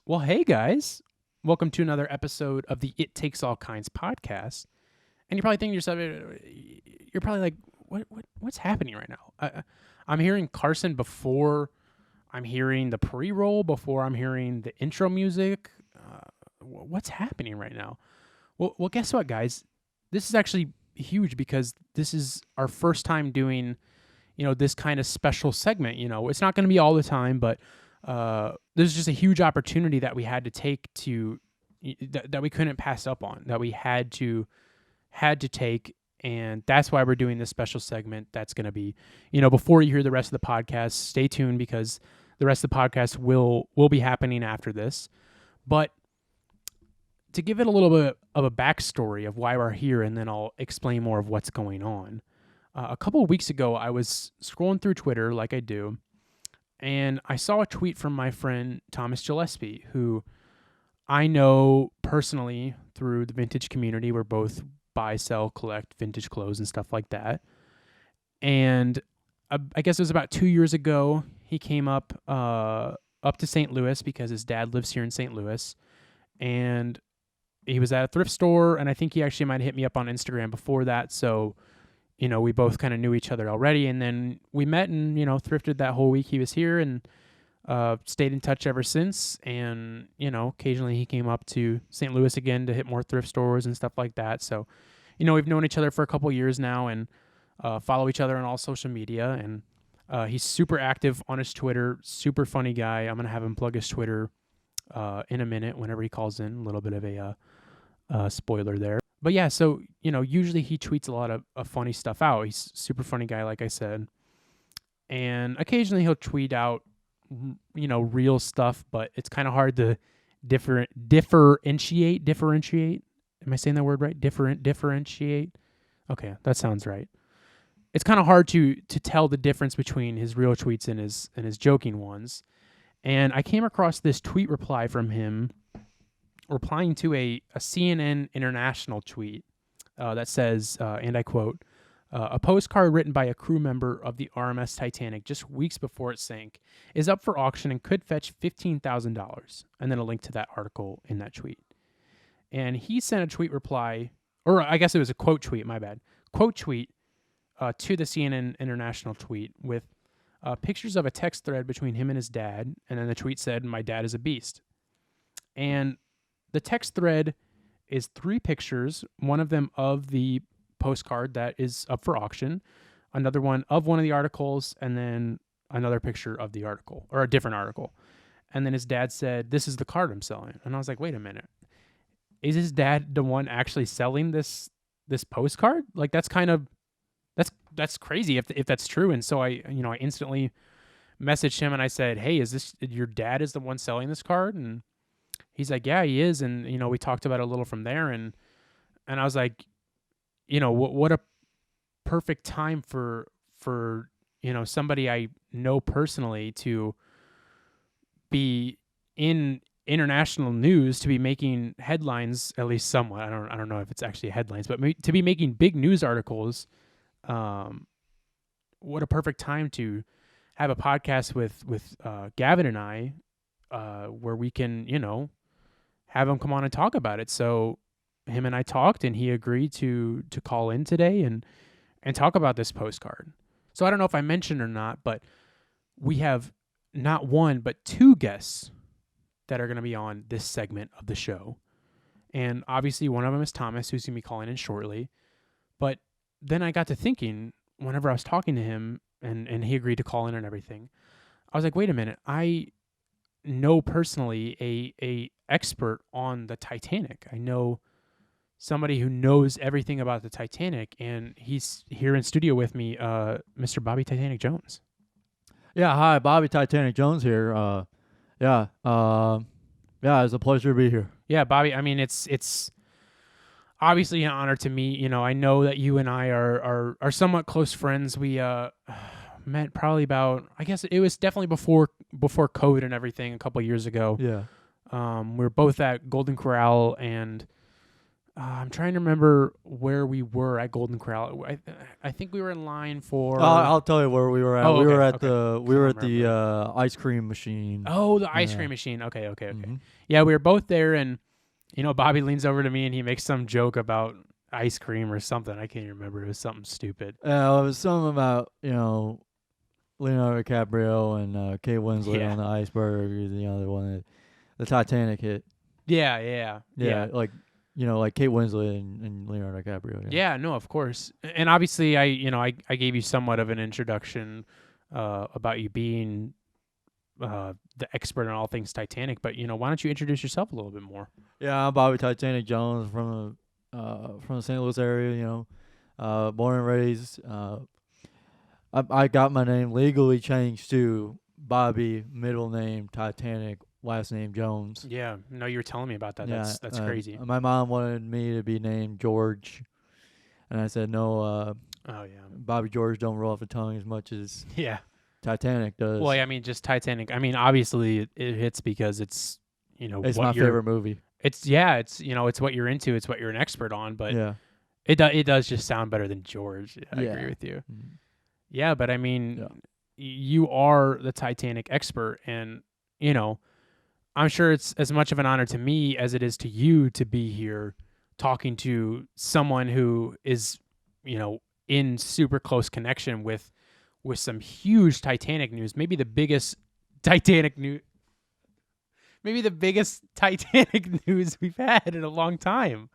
Well, hey guys, welcome to another episode of the It Takes All Kinds podcast. And you're probably thinking to yourself, you're probably like, what's happening right now? I'm hearing Carson before I'm hearing the pre-roll, before I'm hearing the intro music. What's happening right now? Well, guess what, guys? This is actually huge because this is our first time doing, this kind of special segment. It's not going to be all the time, but there's just a huge opportunity that we had to take that we couldn't pass up on, that we had to take. And that's why we're doing this special segment. That's going to be, before you hear the rest of the podcast, stay tuned because the rest of the podcast will be happening after this. But to give it a little bit of a backstory of why we're here, and then I'll explain more of what's going on. A couple of weeks ago, I was scrolling through Twitter like I do, and I saw a tweet from my friend Thomas Gillespie, who I know personally through the vintage community. We're both buy, sell, collect vintage clothes and stuff like that. And I guess it was about 2 years ago, he came up to St. Louis because his dad lives here in St. Louis. And he was at a thrift store, and I think he actually might have hit me up on Instagram before that. So, we both kind of knew each other already. And then we met and, thrifted that whole week he was here, and stayed in touch ever since. And, occasionally he came up to St. Louis again to hit more thrift stores and stuff like that. So, we've known each other for a couple of years now, and follow each other on all social media. And he's super active on his Twitter, super funny guy. I'm going to have him plug his Twitter in a minute whenever he calls in. A little bit of a spoiler there. But yeah, so, usually he tweets a lot of funny stuff out. He's a super funny guy, like I said. And occasionally he'll tweet out, real stuff, but it's kind of hard to differentiate. Am I saying that word right? Differentiate. Okay, that sounds right. It's kind of hard to tell the difference between his real tweets and his joking ones. And I came across this tweet reply from him replying to a CNN International tweet that says, and I quote, a postcard written by a crew member of the RMS Titanic just weeks before it sank is up for auction and could fetch $15,000. And then a link to that article in that tweet. And he sent a tweet reply, or I guess it was a quote tweet, my bad. Quote tweet to the CNN International tweet with pictures of a text thread between him and his dad. And then the tweet said, "My dad is a beast." And the text thread is 3 pictures, one of them of the postcard that is up for auction, another one of one of the articles, and then another picture of the article, or a different article. And then his dad said, "This is the card I'm selling." And I was like, wait a minute. Is his dad the one actually selling this postcard? Like, that's crazy if that's true. And so I instantly messaged him and I said, "Hey, is this your dad is the one selling this card?" And he's like, "Yeah, he is." And, we talked about it a little from there. And I was like, what a perfect time for somebody I know personally to be in international news, to be making headlines, at least somewhat. I don't know if it's actually headlines, but to be making big news articles. What a perfect time to have a podcast with Gavin and I, where we can, have him come on and talk about it. So him and I talked, and he agreed to call in today and talk about this postcard. So I don't know if I mentioned or not, but we have not one, but 2 guests that are going to be on this segment of the show. And obviously one of them is Thomas, who's going to be calling in shortly. But then I got to thinking, whenever I was talking to him and he agreed to call in and everything, I was like, wait a minute, I know personally a expert on the Titanic. I know somebody who knows everything about the Titanic, and he's here in studio with me, Mr. Bobby Titanic Jones. Yeah, hi, Bobby Titanic Jones here. Yeah, it's a pleasure to be here. Yeah, Bobby, I mean, it's obviously an honor to meet. I know that you and I are somewhat close friends. We met probably about, I guess it was definitely before COVID and everything, a couple of years ago. Yeah. We were both at Golden Corral, and I'm trying to remember where we were at Golden Corral. I think we were in line for. I'll tell you where we were at. Oh, we okay, were at okay. we I were don't at the ice cream machine. Oh, the ice Yeah. cream machine. Okay. Mhm. Yeah, we were both there, and Bobby leans over to me and he makes some joke about ice cream or something. I can't even remember. It was something stupid. It was something about Leonardo DiCaprio and Kate Winslet Yeah. on the iceberg. The one that the Titanic hit. Yeah. Like like Kate Winslet and Leonardo DiCaprio. Yeah, no, of course. And obviously, I gave you somewhat of an introduction about you being the expert on all things Titanic. But why don't you introduce yourself a little bit more? Yeah, I'm Bobby Titanic Jones from the St. Louis area. Born and raised. I got my name legally changed to Bobby, middle name Titanic, last name Jones. Yeah, no, you were telling me about that. Yeah, That's crazy. My mom wanted me to be named George, and I said no. Oh yeah, Bobby George don't roll off the tongue as much as yeah. Titanic does. Well, I mean, just Titanic. I mean, obviously it hits because it's it's what my you're- favorite movie. It's it's what you're into. It's what you're an expert on. But Yeah, it does just sound better than George. I Yeah. agree with you. Mhm. Yeah, but I mean, Yeah. you are the Titanic expert, and I'm sure it's as much of an honor to me as it is to you to be here talking to someone who is, in super close connection with some huge Titanic news, maybe the biggest Titanic news. Maybe the biggest Titanic news we've had in a long time.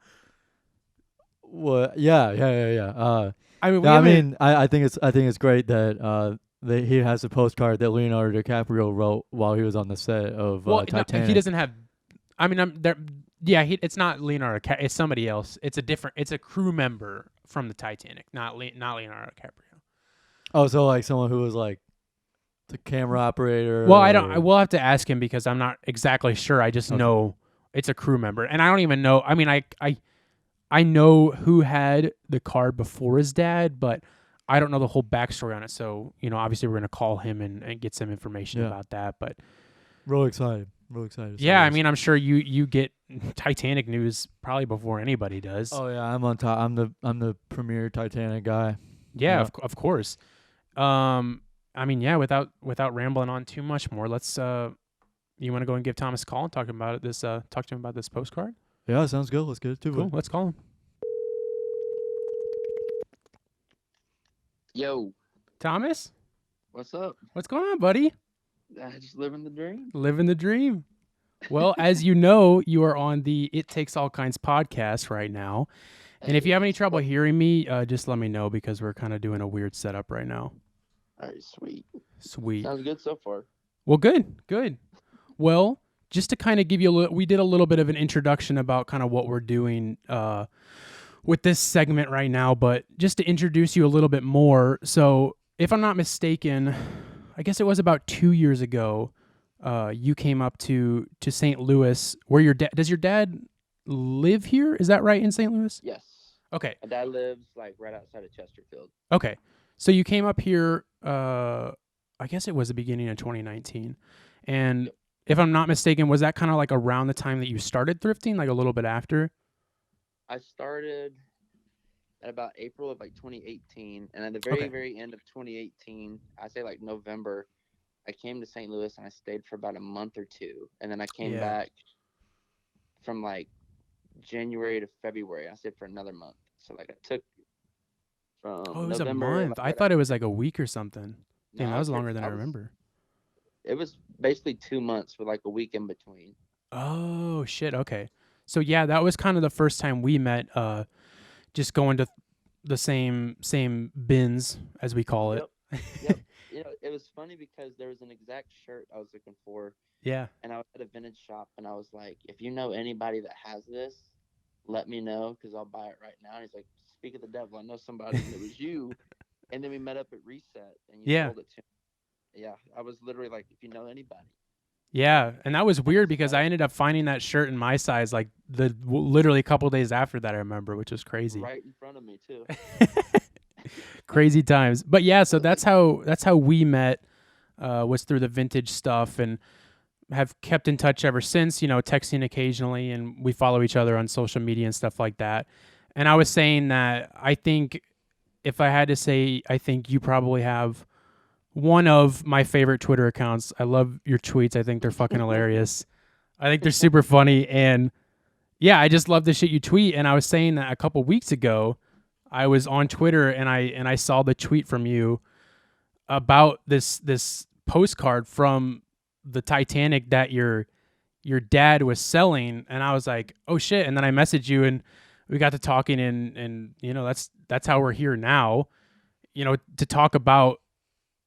Well, yeah. I mean, I think it's great that he has a postcard that Leonardo DiCaprio wrote while he was on the set of Titanic. he doesn't have. I mean, I'm there. Yeah, it's not Leonardo. It's somebody else. It's a crew member from the Titanic, not Leonardo DiCaprio. Oh, so like someone who was like the camera operator. Well, I will have to ask him because I'm not exactly sure. I just Okay. know it's a crew member, and I don't even know. I mean, I know who had the card before his dad, but I don't know the whole backstory on it. So, obviously we're going to call him and get some information Yeah. about that. But Real excited. to see yeah, I this. mean, I'm sure you get Titanic news probably before anybody does. Oh yeah, I'm on top. I'm the premier Titanic guy. Yeah, yeah. of course. I mean, yeah, without rambling on too much more, let's you want to go and give Thomas a call and talk to him about this postcard? Yeah, sounds good. Let's get to Cool. it. Let's call him. Yo, Thomas, what's up? what's going on, buddy? Just living the dream. Living the dream. Well, as you know, you are on the It Takes All Kinds podcast right now. And if you have any trouble hearing me, just let me know because we're kind of doing a weird setup right now. All right, sweet. Sweet. Sounds good so far. Well, good. Well, just to kind of give you we did a little bit of an introduction about kind of what we're doing with this segment right now, but just to introduce you a little bit more. So if I'm not mistaken, I guess it was about 2 years ago, you came up to St. Louis where does your dad live here? Is that right, in St. Louis? Yes. Okay. My dad lives like right outside of Chesterfield. Okay. So you came up here, I guess it was the beginning of 2019. And if I'm not mistaken, was that kind of like around the time that you started thrifting, like a little bit after? I started at about April of like 2018, and at the very, Okay. very end of 2018, I say like November, I came to St. Louis and I stayed for about a month or two, and then I came Yeah. back from like January to February. I stayed for another month, so like I took from Oh, it was November, a month. like, I right thought it was like a week or something. No, Damn, that I was was here- longer than I was- remember. It was basically 2 months with like a week in between. Oh, shit. Okay. So yeah, that was kind of the first time we met, just going to the same bins, as we call it. Yep. It was funny because there was an exact shirt I was looking for, Yeah. and I was at a vintage shop, and I was like, if you know anybody that has this, let me know because I'll buy it right now. And he's like, speak of the devil, I know somebody, and it was you. And then we met up at Reset, and you Yeah. sold it to me. Yeah, I was literally like, if you know anybody. Yeah, and that was weird because I ended up finding that shirt in my size like literally a couple days after that, I remember, which was crazy. Right in front of me, too. Crazy times. But yeah, so that's how we met, was through the vintage stuff. And have kept in touch ever since, texting occasionally, and we follow each other on social media and stuff like that. And I was saying that I think if I had to say, I think you probably have one of my favorite Twitter accounts. I love your tweets. I think they're fucking hilarious. I think they're super funny. And yeah, I just love the shit you tweet. And I was saying that a couple weeks ago, I was on Twitter and I saw the tweet from you about this postcard from the Titanic that your dad was selling, and I was like, oh shit. And then I messaged you and we got to talking, and that's how we're here now, to talk about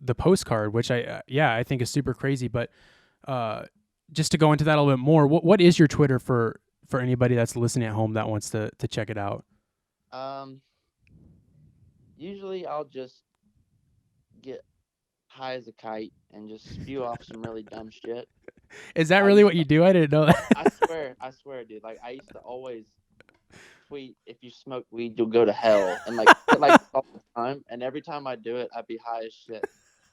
the postcard, which I think is super crazy. But just to go into that a little bit more, what is your Twitter for anybody that's listening at home that wants to check it out? Usually I'll just get high as a kite and just spew off some really dumb shit. Is that really what you do? I didn't know that. I swear, dude. Like, I used to always tweet, if you smoke weed, you'll go to hell, and like all the time. And every time I do it, I'd be high as shit.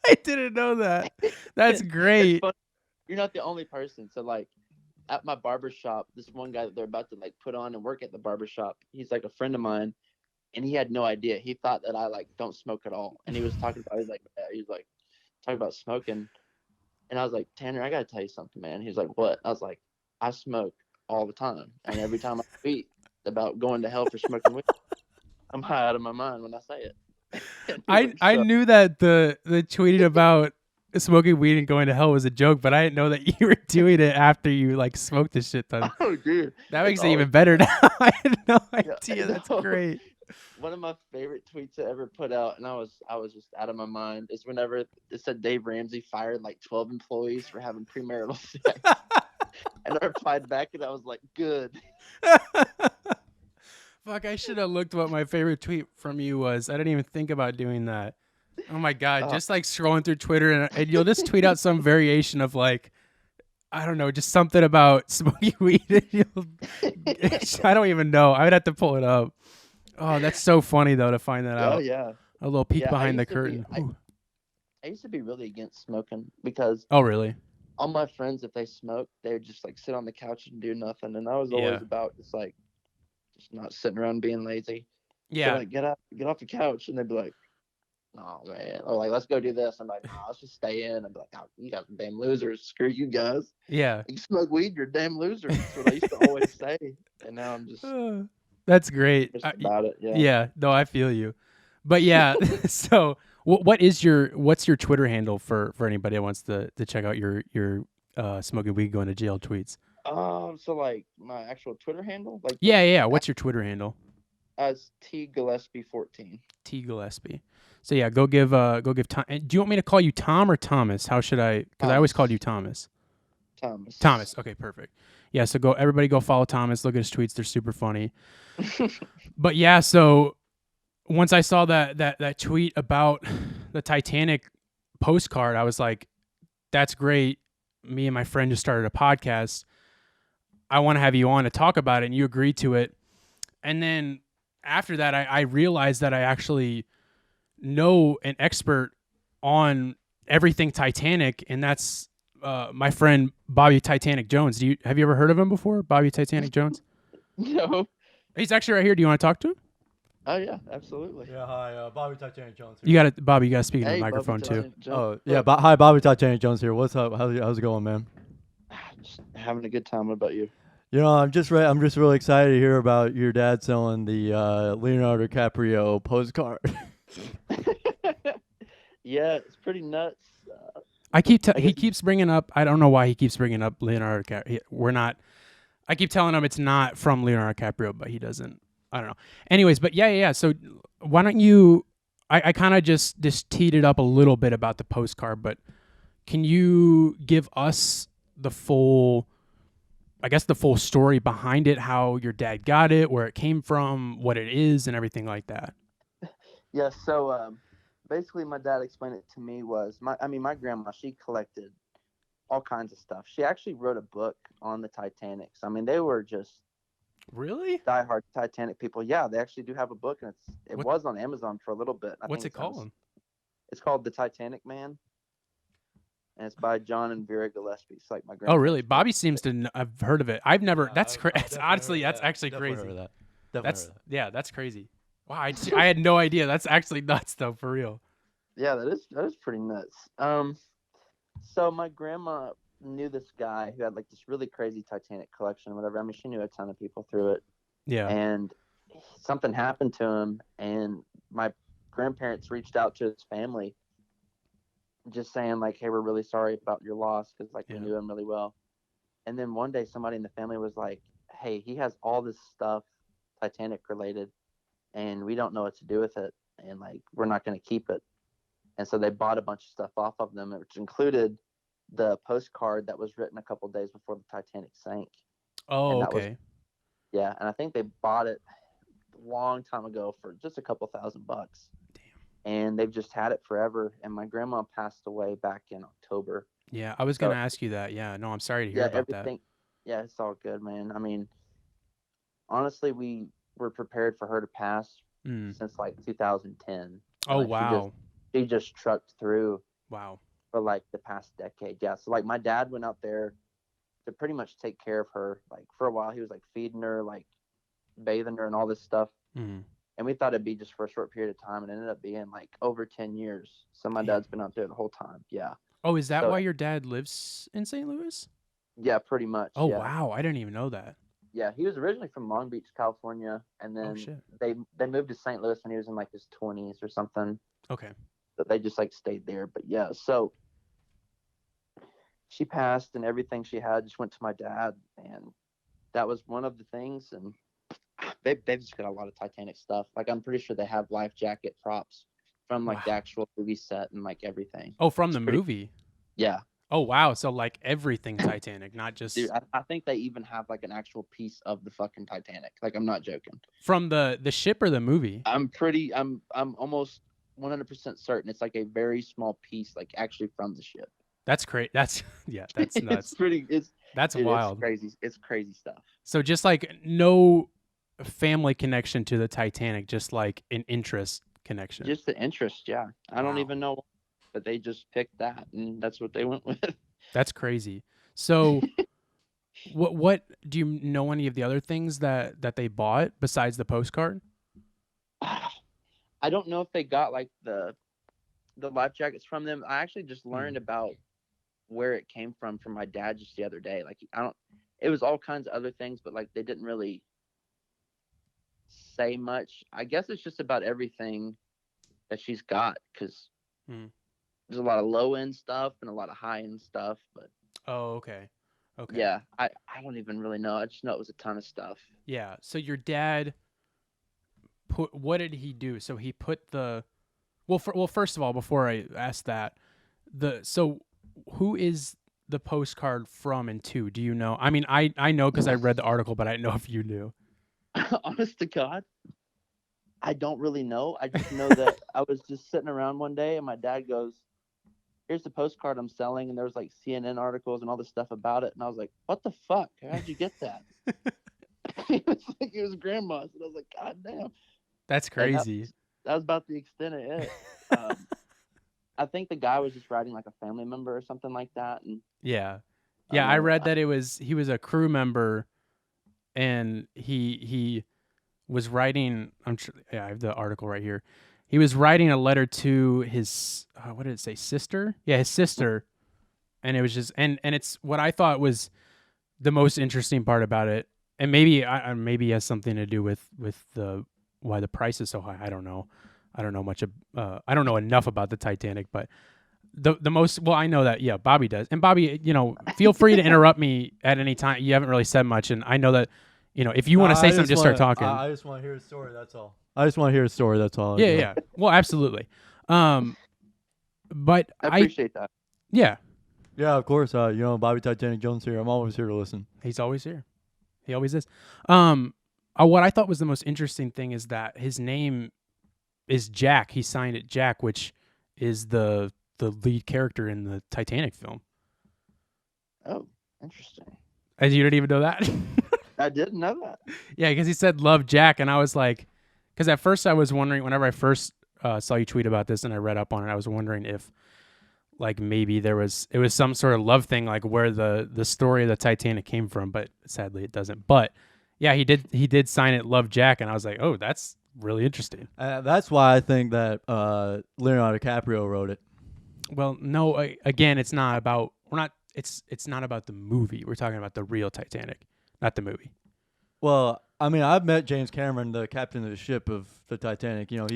I didn't know that. That's great. You're not the only person. So like, at my barbershop, this one guy that they're about to like put on and work at the barbershop, he's like a friend of mine, and he had no idea. He thought that I like don't smoke at all, and he was talking about talking about smoking, and I was like, Tanner, I gotta tell you something, man. He's like, what? I was like, I smoke all the time, and every time I tweet about going to hell for smoking weed, I'm high out of my mind when I say it. I knew that the tweeting about smoking weed and going to hell was a joke, but I didn't know that you were doing it after you like smoked the shit ton. Oh, dude, that makes it even better now. I had no idea. Yeah, That's great. One of my favorite tweets I ever put out, and I was just out of my mind, is whenever it said Dave Ramsey fired like 12 employees for having premarital sex. And I replied back, and I was like, good. Fuck, I should have looked what my favorite tweet from you was. I didn't even think about doing that. Oh my God, just like scrolling through Twitter, and you'll just tweet out some variation of like, I don't know, just something about smoking weed. I don't even know. I would have to pull it up. Oh, that's so funny though to find that out. Oh yeah, a little peek behind the curtain. I used to be really against smoking because. Oh really? All my friends, if they smoked, they would just like sit on the couch and do nothing, and I was always about just not sitting around being lazy. Yeah. So, like, get off the couch, and they'd be like, "Oh man," or like, "Let's go do this." I'm like, "No, let's just stay in." I'd be like, "Oh, you guys are damn losers. Screw you guys. Yeah. You smoke weed, you're a damn loser." That's what I used to always say, and now I'm just. That's great. Just about it. Yeah. Yeah. No, I feel you. But yeah. So, what's your Twitter handle for anybody that wants to check out your smoking weed going to jail tweets? So like my actual Twitter handle, like. Yeah. What's your Twitter handle? As T Gillespie 14. T Gillespie. So yeah, go give Tom. Do you want me to call you Tom or Thomas? How should I? Because I always called you Thomas. Thomas. Okay, perfect. Yeah. So everybody go follow Thomas. Look at his tweets. They're super funny. But yeah, so once I saw that tweet about the Titanic postcard, I was like, that's great. Me and my friend just started a podcast. I want to have you on to talk about it, and you agreed to it. And then after that, I realized that I actually know an expert on everything Titanic, and that's my friend Bobby Titanic Jones. Have you ever heard of him before, Bobby Titanic Jones? No. He's actually right here. Do you want to talk to him? Oh yeah, absolutely. Yeah, hi, Bobby Titanic Jones here. You got to, Bobby. You got to speak into the microphone too. Oh yeah, hi, Bobby Titanic Jones here. What's up? How's it going, man? Just having a good time. What about you? You know, I'm just really excited to hear about your dad selling the Leonardo DiCaprio postcard. Yeah, it's pretty nuts. He keeps bringing up. I don't know why he keeps bringing up Leonardo DiCaprio. I keep telling him it's not from Leonardo DiCaprio, but he doesn't. I don't know. Anyways, but yeah. So why don't you? I kind of just teed it up a little bit about the postcard, but can you give us the full story behind it, how your dad got it, where it came from, what it is, and everything like that? Yeah. So basically, my dad explained it to me was my grandma. She collected all kinds of stuff. She actually wrote a book on the Titanic. So, I mean, they were just really diehard Titanic people. Yeah, they actually do have a book, and it was on Amazon for a little bit. What's it called? It's called The Titanic Man. and it's by John and Vera Gillespie. It's like my Oh, grandparents. really? Bobby seems to. I've heard of it. I've never. Yeah, That's I've crazy. Honestly, that's actually crazy. Heard of that. That's that's crazy. Wow, I had no idea. That's actually nuts, though, for real. Yeah, that is pretty nuts. So my grandma knew this guy who had like this really crazy Titanic collection, whatever. I mean, she knew a ton of people through it. Yeah. And something happened to him, and my grandparents reached out to his family, just saying like, "Hey, we're really sorry about your loss," because like we knew him really well. And then one day, somebody in the family was like, "Hey, he has all this stuff Titanic related, and we don't know what to do with it, and like we're not going to keep it." And so they bought a bunch of stuff off of them, which included the postcard that was written a couple of days before the Titanic sank. Oh, okay. Yeah, and I think they bought it a long time ago for just a couple $1,000. Damn. And they've just had it forever. And my grandma passed away back in October. Yeah, I was going to ask you that. Yeah, no, I'm sorry to hear about that. Yeah, it's all good, man. I mean, honestly, we were prepared for her to pass since like 2010. Oh, wow. She just trucked through. Wow. For like the past decade. Yeah, so like my dad went out there to pretty much take care of her. Like for a while, he was like feeding her, like bathing her and all this stuff. Mm-hmm. And we thought it'd be just for a short period of time, and it ended up being like over 10 years. So my dad's been out there the whole time. Yeah. Oh, is that why your dad lives in St. Louis? Yeah, pretty much. Oh, wow. I didn't even know that. Yeah, he was originally from Long Beach, California, and then they moved to St. Louis when he was in like his 20s or something. Okay. So they just like stayed there. But yeah, so she passed, and everything she had just went to my dad, and that was one of the things. And they've just got a lot of Titanic stuff. Like I'm pretty sure they have life jacket props from like the actual movie set and like everything. Oh, from the movie? Yeah. Oh, wow. So like everything Titanic, not just. Dude, I think they even have like an actual piece of the fucking Titanic. Like I'm not joking. From the ship or the movie? I'm almost 100% certain it's like a very small piece, like actually from the ship. That's great. That's that's nuts. That's wild. It's crazy stuff. So just like no family connection to the Titanic, just like an interest connection. Just the interest, yeah. I don't even know, but they just picked that, and that's what they went with. That's crazy. So what do you know any of the other things that they bought besides the postcard? I don't know if they got like the life jackets from them. I actually just learned about where it came from my dad just the other day. Like it was all kinds of other things, but like they didn't really say much. I guess it's just about everything that she's got, because there's a lot of low end stuff and a lot of high end stuff. But okay. Yeah, I don't even really know. I just know it was a ton of stuff. Yeah. So your dad what did he do? So he put the first of all, before I ask that, who is the postcard from and to? Do you know? I mean, I know because I read the article, but I didn't know if you knew. Honest to God, I don't really know. I just know that I was just sitting around one day, and my dad goes, "Here's the postcard I'm selling," and there was like CNN articles and all this stuff about it, and I was like, "What the fuck? How'd you get that?" It was like it was grandma's, and I was like, "God damn." That's crazy. That was about the extent of it. I think the guy was just writing like a family member or something like that. And I read that he was a crew member, and he was writing. I have the article right here. He was writing a letter to his what did it say? Sister? Yeah, his sister. And it was just and it's what I thought was the most interesting part about it. And maybe it has something to do with the why the price is so high. I don't know. I don't know much. I don't know enough about the Titanic, but the most. Well, I know that. Yeah, Bobby does. And Bobby, feel free to interrupt me at any time. You haven't really said much, and I know that. If you want to say something, just start talking. I just want to hear a story. That's all. Yeah. Well, absolutely. But I appreciate that. Yeah. Yeah, of course. Bobby Titanic Jones here. I'm always here to listen. He's always here. He always is. What I thought was the most interesting thing is that his name is Jack. He signed it Jack, which is the lead character in the Titanic film. Oh, interesting. And you didn't even know that? I didn't know that. Yeah, because he said "Love Jack," and I was like, because at first I was wondering, whenever I first saw you tweet about this and I read up on it, I was wondering if like maybe it was some sort of love thing, like where the story of the Titanic came from, but sadly it doesn't. But yeah, he did sign it Love Jack, and I was like, oh, that's really interesting. That's why I think that Leonardo DiCaprio wrote it. Well, no, again, it's not about it's not about the movie. We're talking about the real Titanic, not the movie. Well, I mean, I've met James Cameron, the captain of the ship of the Titanic. You know,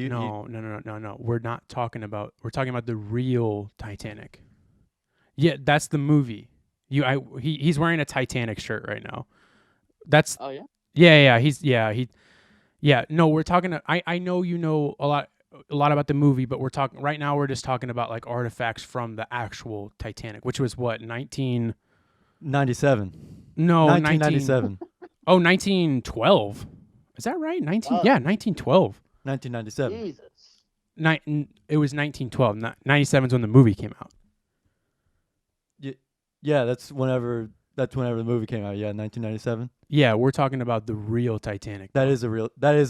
No. We're talking about the real Titanic. Yeah, that's the movie. He's wearing a Titanic shirt right now. That's Oh yeah. Yeah. No, we're talking. I know you know a lot about the movie, but we're talking right now. We're just talking about like artifacts from the actual Titanic, which was what 1997. No, 1997. 1912. Is that right? 1912. 1997. Jesus. It was 1912. 97 is when the movie came out. Yeah, that's whenever the movie came out. Yeah, 1997. Yeah, we're talking about the real Titanic. That is a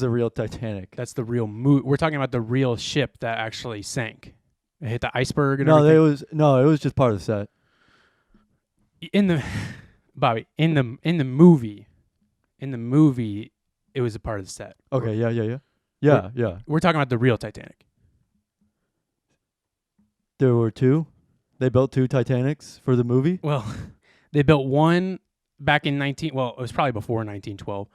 real Titanic. That's the real We're talking about the real ship that actually sank. It hit the iceberg and it everything. it was just part of the set. In the movie, it was a part of the set. Okay, yeah. We're talking about the real Titanic. There were two. They built two Titanics for the movie. Well, they built one back in it was probably before 1912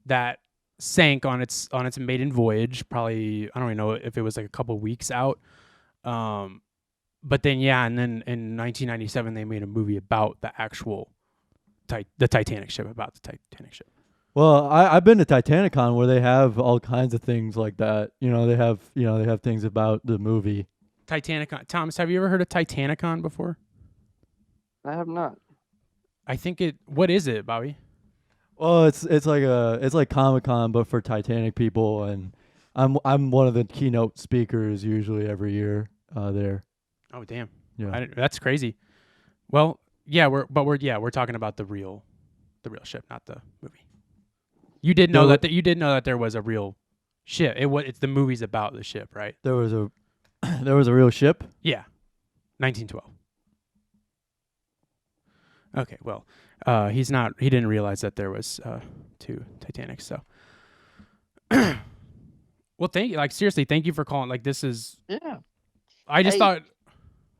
that sank on its maiden voyage. Probably, I don't even know if it was like a couple weeks out. But then and then in 1997 they made a movie about the actual the Titanic ship, Well, I've been to Titanicon where they have all kinds of things like that. You know, they have things about the movie. Titanicon. Thomas, have you ever heard of Titanicon before? I have not. I think what is it, Bobby? Well, it's like Comic-Con but for Titanic people, and I'm one of the keynote speakers usually every year there. Oh damn. Yeah. That's crazy. Well, yeah, we're talking about the real ship, not the movie. You did know that there was a real ship. It's the movie's about the ship, right? There was a real ship? Yeah. 1912. Okay, well, he didn't realize that there was two Titanics, so well, seriously, thank you for calling. Like, this is I just thought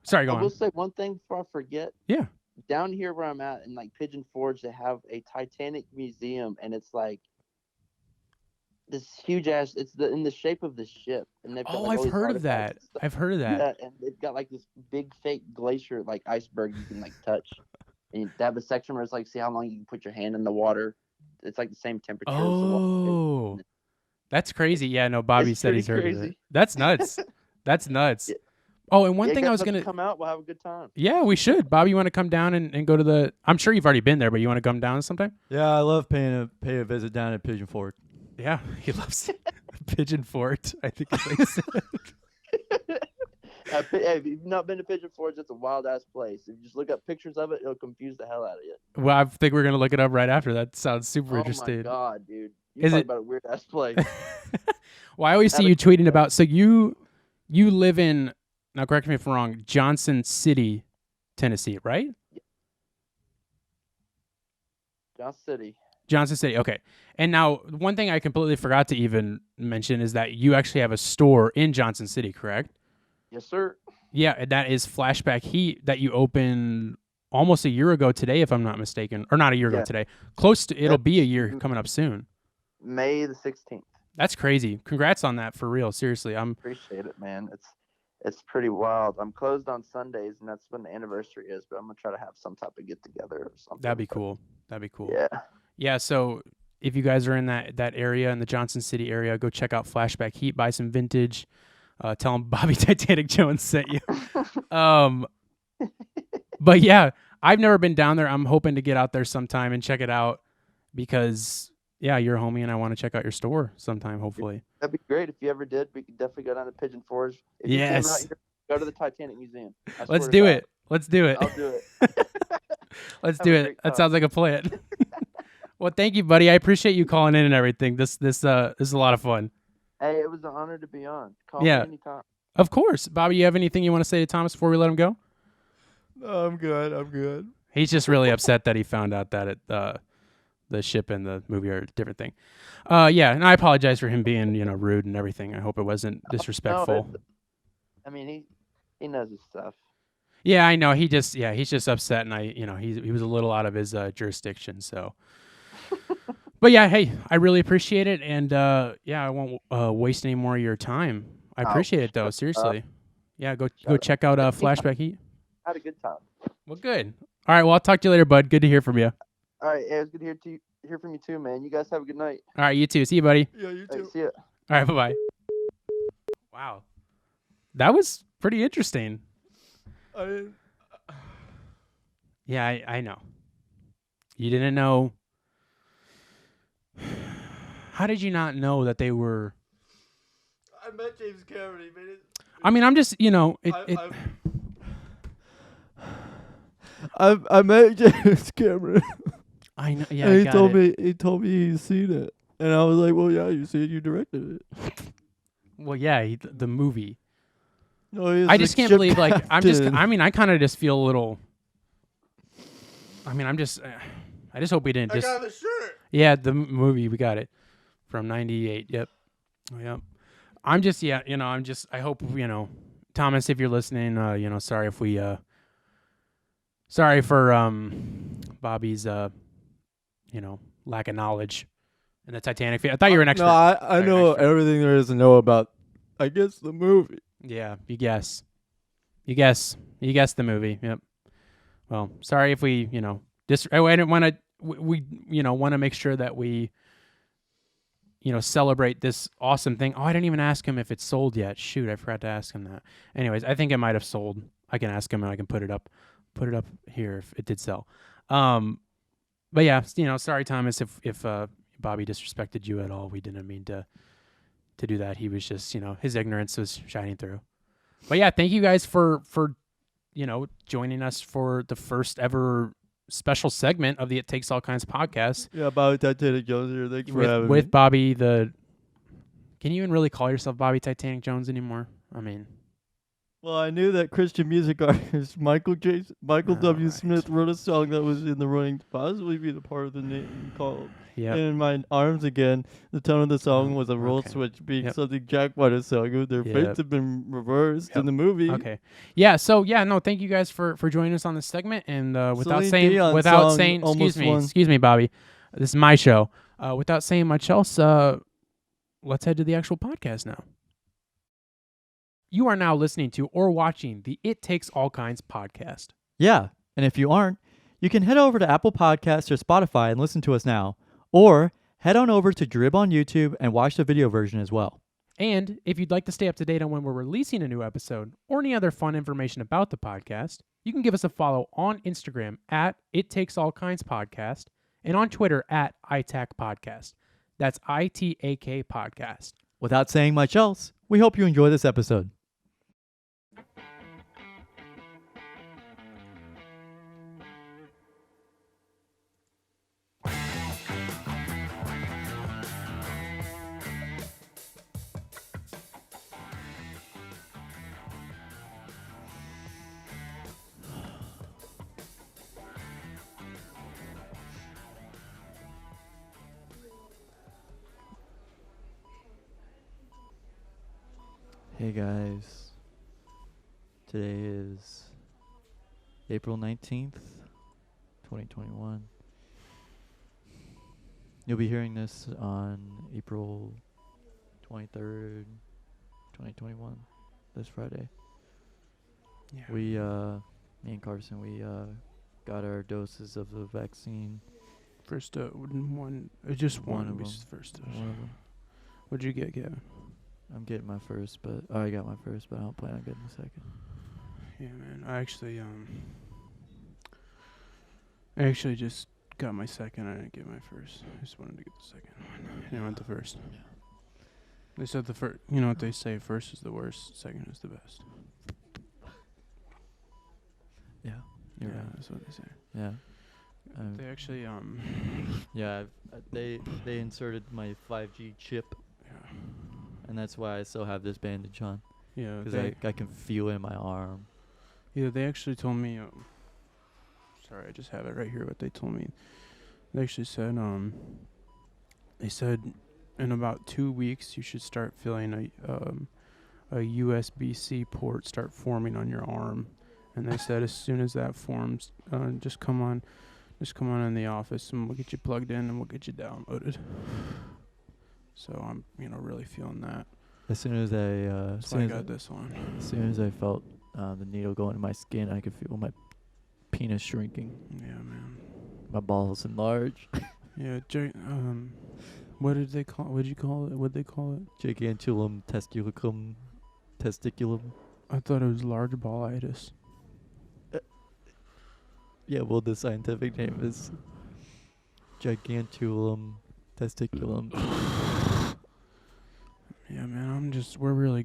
sorry, go on. I will say one thing before I forget. Yeah. Down here where I'm at in like Pigeon Forge, they have a Titanic museum, and it's like this huge ass. It's in the shape of the ship, and they've got, I've heard of that. Yeah, and they've got like this big fake glacier, like iceberg you can like touch, and they have a section where it's like see how long you can put your hand in the water. It's like the same temperature. Oh, that's crazy. Yeah, no, Bobby said he's heard of it. That's nuts. That's nuts. Yeah. Oh, and one thing I was gonna come out. We'll have a good time. Yeah, we should. Bobby, you want to come down and go to the? I'm sure you've already been there, but you want to come down sometime? Yeah, I love pay a visit down at Pigeon Forge. Yeah, he loves Pigeon Fort. I think it's like Hey, if you've not been to Pigeon Forge, it's a wild ass place. If you just look up pictures of it, it'll confuse the hell out of you. Well, I think we're gonna look it up right after. That sounds super interesting. Oh my god, dude! You're talking about a weird ass place. Well, I always see you tweeting about. So you live in. Now, correct me if I'm wrong. Johnson City, Tennessee, right? Johnson City. Okay. And now, one thing I completely forgot to even mention is that you actually have a store in Johnson City, correct? Yes, sir. Yeah, and that is Flashback Heat that you opened almost a year ago today, if I'm not mistaken. Or not a year ago today. Close to, it'll be a year coming up soon. May the 16th. That's crazy. Congrats on that, for real. Seriously. Appreciate it, man. It's pretty wild. I'm closed on Sundays, and that's when the anniversary is, but I'm going to try to have some type of get-together or something. That'd be cool. Yeah. Yeah, so if you guys are in that area, in the Johnson City area, go check out Flashback Heat, buy some vintage. Tell them Bobby Titanic Jones sent you. But yeah, I've never been down there. I'm hoping to get out there sometime and check it out because, yeah, you're a homie and I want to check out your store sometime, hopefully. That'd be great. If you ever did, we could definitely go down to Pigeon Forge. If yes. you came out here, go to the Titanic Museum. Let's do it. I'll do it. Let's do it. That sounds like a plan. Well, thank you, buddy. I appreciate you calling in and everything. This is a lot of fun. Hey, it was an honor to be on. Call me anytime. Of course. Bobby, you have anything you want to say to Thomas before we let him go? I'm good. He's just really upset that he found out that the ship and the movie are a different thing. Yeah, and I apologize for him being, rude and everything. I hope it wasn't disrespectful. I mean, he knows his stuff. Yeah, I know. He's just upset, and he was a little out of his jurisdiction. So, but yeah, hey, I really appreciate it, and I won't waste any more of your time. I appreciate it though, seriously. Yeah, go check out Flashback Heat. I had a good time. Well, good. All right, well, I'll talk to you later, bud. Good to hear from you. All right, it was good to hear from you too, man. You guys have a good night. All right, you too. See you, buddy. Yeah, you All too. right, see ya. All right, bye-bye. Wow. That was pretty interesting. Yeah, I know. You didn't know. How did you not know that they were? I met James Cameron. He made it. I mean, I'm just, I met James Cameron. I know. Yeah, And I got it. he told me he's seen it, and I was like, well, yeah, you see it, you directed it. Well, yeah, the movie. No, he was I just the can't ship believe, like, I kind of just feel a little. I mean, I just hope we didn't just. I got the shirt. Yeah, the movie, we got it from '98. Yep. I'm just, I hope, Thomas, if you're listening, sorry if we, sorry for, Bobby's, lack of knowledge in the Titanic. I thought you were an expert. No, I know everything there is to know about, I guess, the movie. Yeah, you guess the movie. Yep. Well, sorry if we, I didn't want to, we want to make sure that we, celebrate this awesome thing. Oh, I didn't even ask him if it's sold yet. Shoot, I forgot to ask him that. Anyways, I think it might have sold. I can ask him and I can put it up here if it did sell. But yeah, sorry, Thomas, if Bobby disrespected you at all. We didn't mean to do that. He was just, his ignorance was shining through. But yeah, thank you guys for joining us for the first ever special segment of the It Takes All Kinds podcast. Yeah, Bobby Titanic Jones here. Thanks for having me. With Bobby can you even really call yourself Bobby Titanic Jones anymore? I mean, well, I knew that Christian music artist Michael W. Right. Smith wrote a song that was in the running to possibly be the part of the name called In My Arms Again. The tone of the song was a roll switch being something Jack might have sung. Their fates have been reversed in the movie. Okay. Yeah, so thank you guys for joining us on this segment, and without Celine saying Dion's excuse me, Bobby. This is my show. Without saying much else, let's head to the actual podcast now. You are now listening to or watching the It Takes All Kinds podcast. Yeah, and if you aren't, you can head over to Apple Podcasts or Spotify and listen to us now, or head on over to Drib on YouTube and watch the video version as well. And if you'd like to stay up to date on when we're releasing a new episode or any other fun information about the podcast, you can give us a follow on Instagram at It Takes All Kinds Podcast and on Twitter at ITAK Podcast. That's ITAK Podcast. Without saying much else, we hope you enjoy this episode. Hey guys, today is April 19th, 2021. You'll be hearing this on April 23rd, 2021, this Friday. Yeah. Me and Carson, we got our doses of the vaccine. First, one, just One one. of them. First dose. One of them. What'd you get, Gavin? I'm getting my first, but I got my first, but I don't plan on getting the second. Yeah, man. I actually just got my second. I didn't get my first. I just wanted to get the second one. I didn't want the first. Yeah. They said the first. You know what they say? First is the worst. Second is the best. Yeah, you're right. That's what they say. Yeah. They actually Yeah, they inserted my 5G chip, Yeah. and that's why I still have this bandage on. Yeah. Because I can feel it in my arm. Yeah, they actually told me. Sorry, I just have it right here. What they told me. They actually said. They said in about 2 weeks you should start feeling a USB-C port start forming on your arm, and they said as soon as that forms, just come on in the office and we'll get you plugged in and we'll get you downloaded. So I'm really feeling that. As soon as I got this on. As soon as I felt the needle go into my skin, I could feel my penis shrinking. Yeah, man. My balls enlarge. Yeah, what did they call? What'd you call it? What'd they call it? Gigantulum testiculum. I thought it was large ballitis. Yeah, well, the scientific name is Gigantulum testiculum. Yeah, man, we're really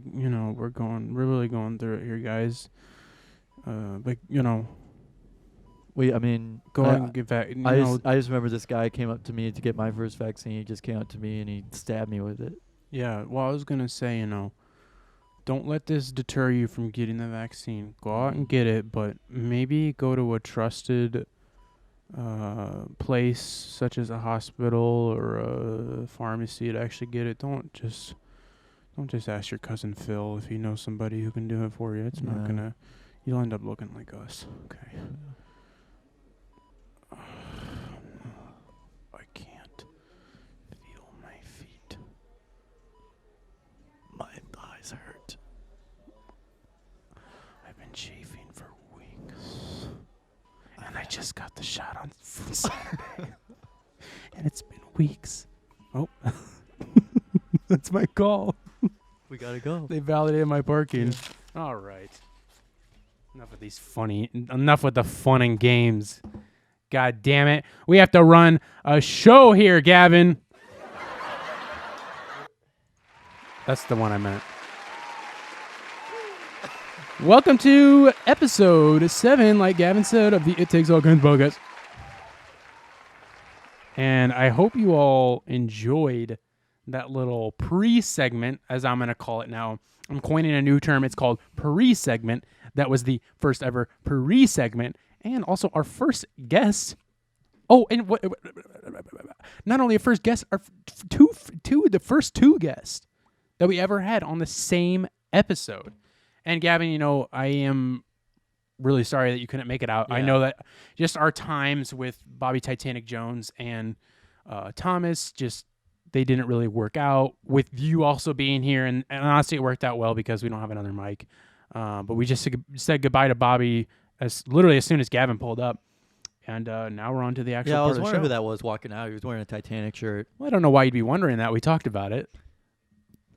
going through it here, guys. I mean, go out and get back. I just remember this guy came up to me to get my first vaccine. He just came up to me and he stabbed me with it. Yeah, well, I was gonna say, don't let this deter you from getting the vaccine. Go out and get it, but maybe go to a trusted place such as a hospital or a pharmacy to actually get it. Don't just ask your cousin Phil if you know somebody who can do it for you. It's not gonna. You'll end up looking like us. Okay. I can't feel my feet. My thighs hurt. I've been chafing for weeks. And I just got the shot on Saturday. And it's been weeks. Oh. That's my call. We gotta go. They validated my parking. Yeah. All right. Enough with the fun and games. God damn it. We have to run a show here, Gavin. That's the one I meant. Welcome to episode 7, like Gavin said, of the It Takes All Kinds podcast. And I hope you all enjoyed that little pre-segment, as I'm going to call it now. I'm coining a new term. It's called pre-segment. That was the first ever pre-segment. And also our first guest. Oh, and not only a first guest, our the first two guests that we ever had on the same episode. And Gavin, I am really sorry that you couldn't make it out. Yeah. I know that just our times with Bobby Titanic Jones and Thomas, they didn't really work out. With you also being here, and honestly, it worked out well because we don't have another mic. But we just said goodbye to Bobby literally as soon as Gavin pulled up. And now we're on to the actual part of the show. I was wondering who that was walking out. He was wearing a Titanic shirt. Well, I don't know why you'd be wondering that. We talked about it.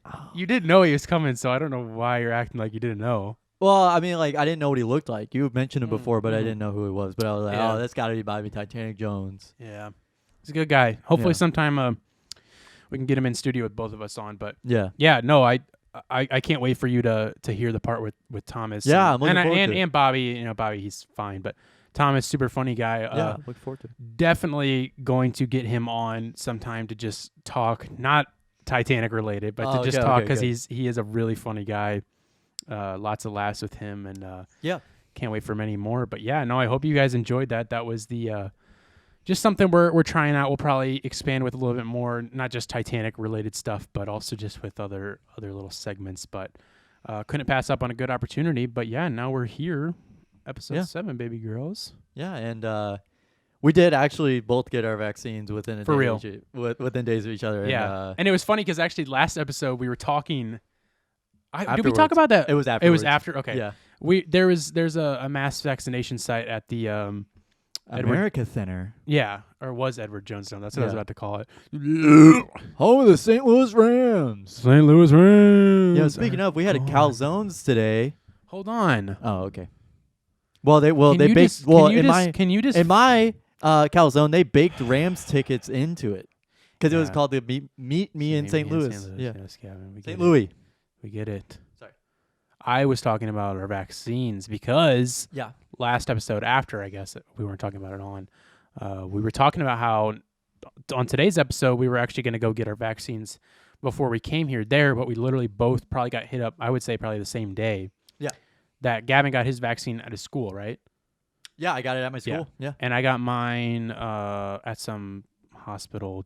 Oh. You didn't know he was coming, so I don't know why you're acting like you didn't know. Well, I mean, I didn't know what he looked like. You mentioned him before, but I didn't know who he was. But I was like, oh, that's got to be Bobby Titanic Jones. Yeah. He's a good guy. Hopefully sometime we can get him in studio with both of us on. But yeah, no, I can't wait for you to hear the part with Thomas. Yeah, I'm looking forward to it. And Bobby, Bobby, he's fine. But Thomas, super funny guy. Yeah, look forward to it. Definitely going to get him on sometime to just talk, not Titanic related, but to just talk because he is a really funny guy. Lots of laughs with him, and can't wait for many more. But yeah, no, I hope you guys enjoyed that. That was the just something we're trying out. We'll probably expand with a little bit more, not just Titanic related stuff, but also just with other little segments. But couldn't pass up on a good opportunity. But yeah, now we're here, episode 7, baby girls. Yeah, and we did actually both get our vaccines within a day within days of each other. Yeah, and it was funny because actually last episode we were talking. Did we talk about that? It was after. It was after. Okay. Yeah. There's a mass vaccination site at the America Center. Yeah, or was Edward Jonestown? That's what I was about to call it. Home of the St. Louis Rams. St. Louis Rams. Yeah. Speaking of, we had a calzones today. Hold on. Oh, okay. Well, they baked. In my calzone, they baked Rams tickets into it because it was called the Meet Me in St. Louis. Yeah. Yes, Gavin. St. Louis. We get it. Sorry. I was talking about our vaccines because yeah. Last episode after, I guess, we weren't talking about it on. We were talking about how on today's episode, we were actually going to go get our vaccines before we came here but we literally both probably got hit up, I would say probably the same day. Yeah. that Gavin got his vaccine at his school, right? Yeah, I got it at my school. Yeah. And I got mine at some hospital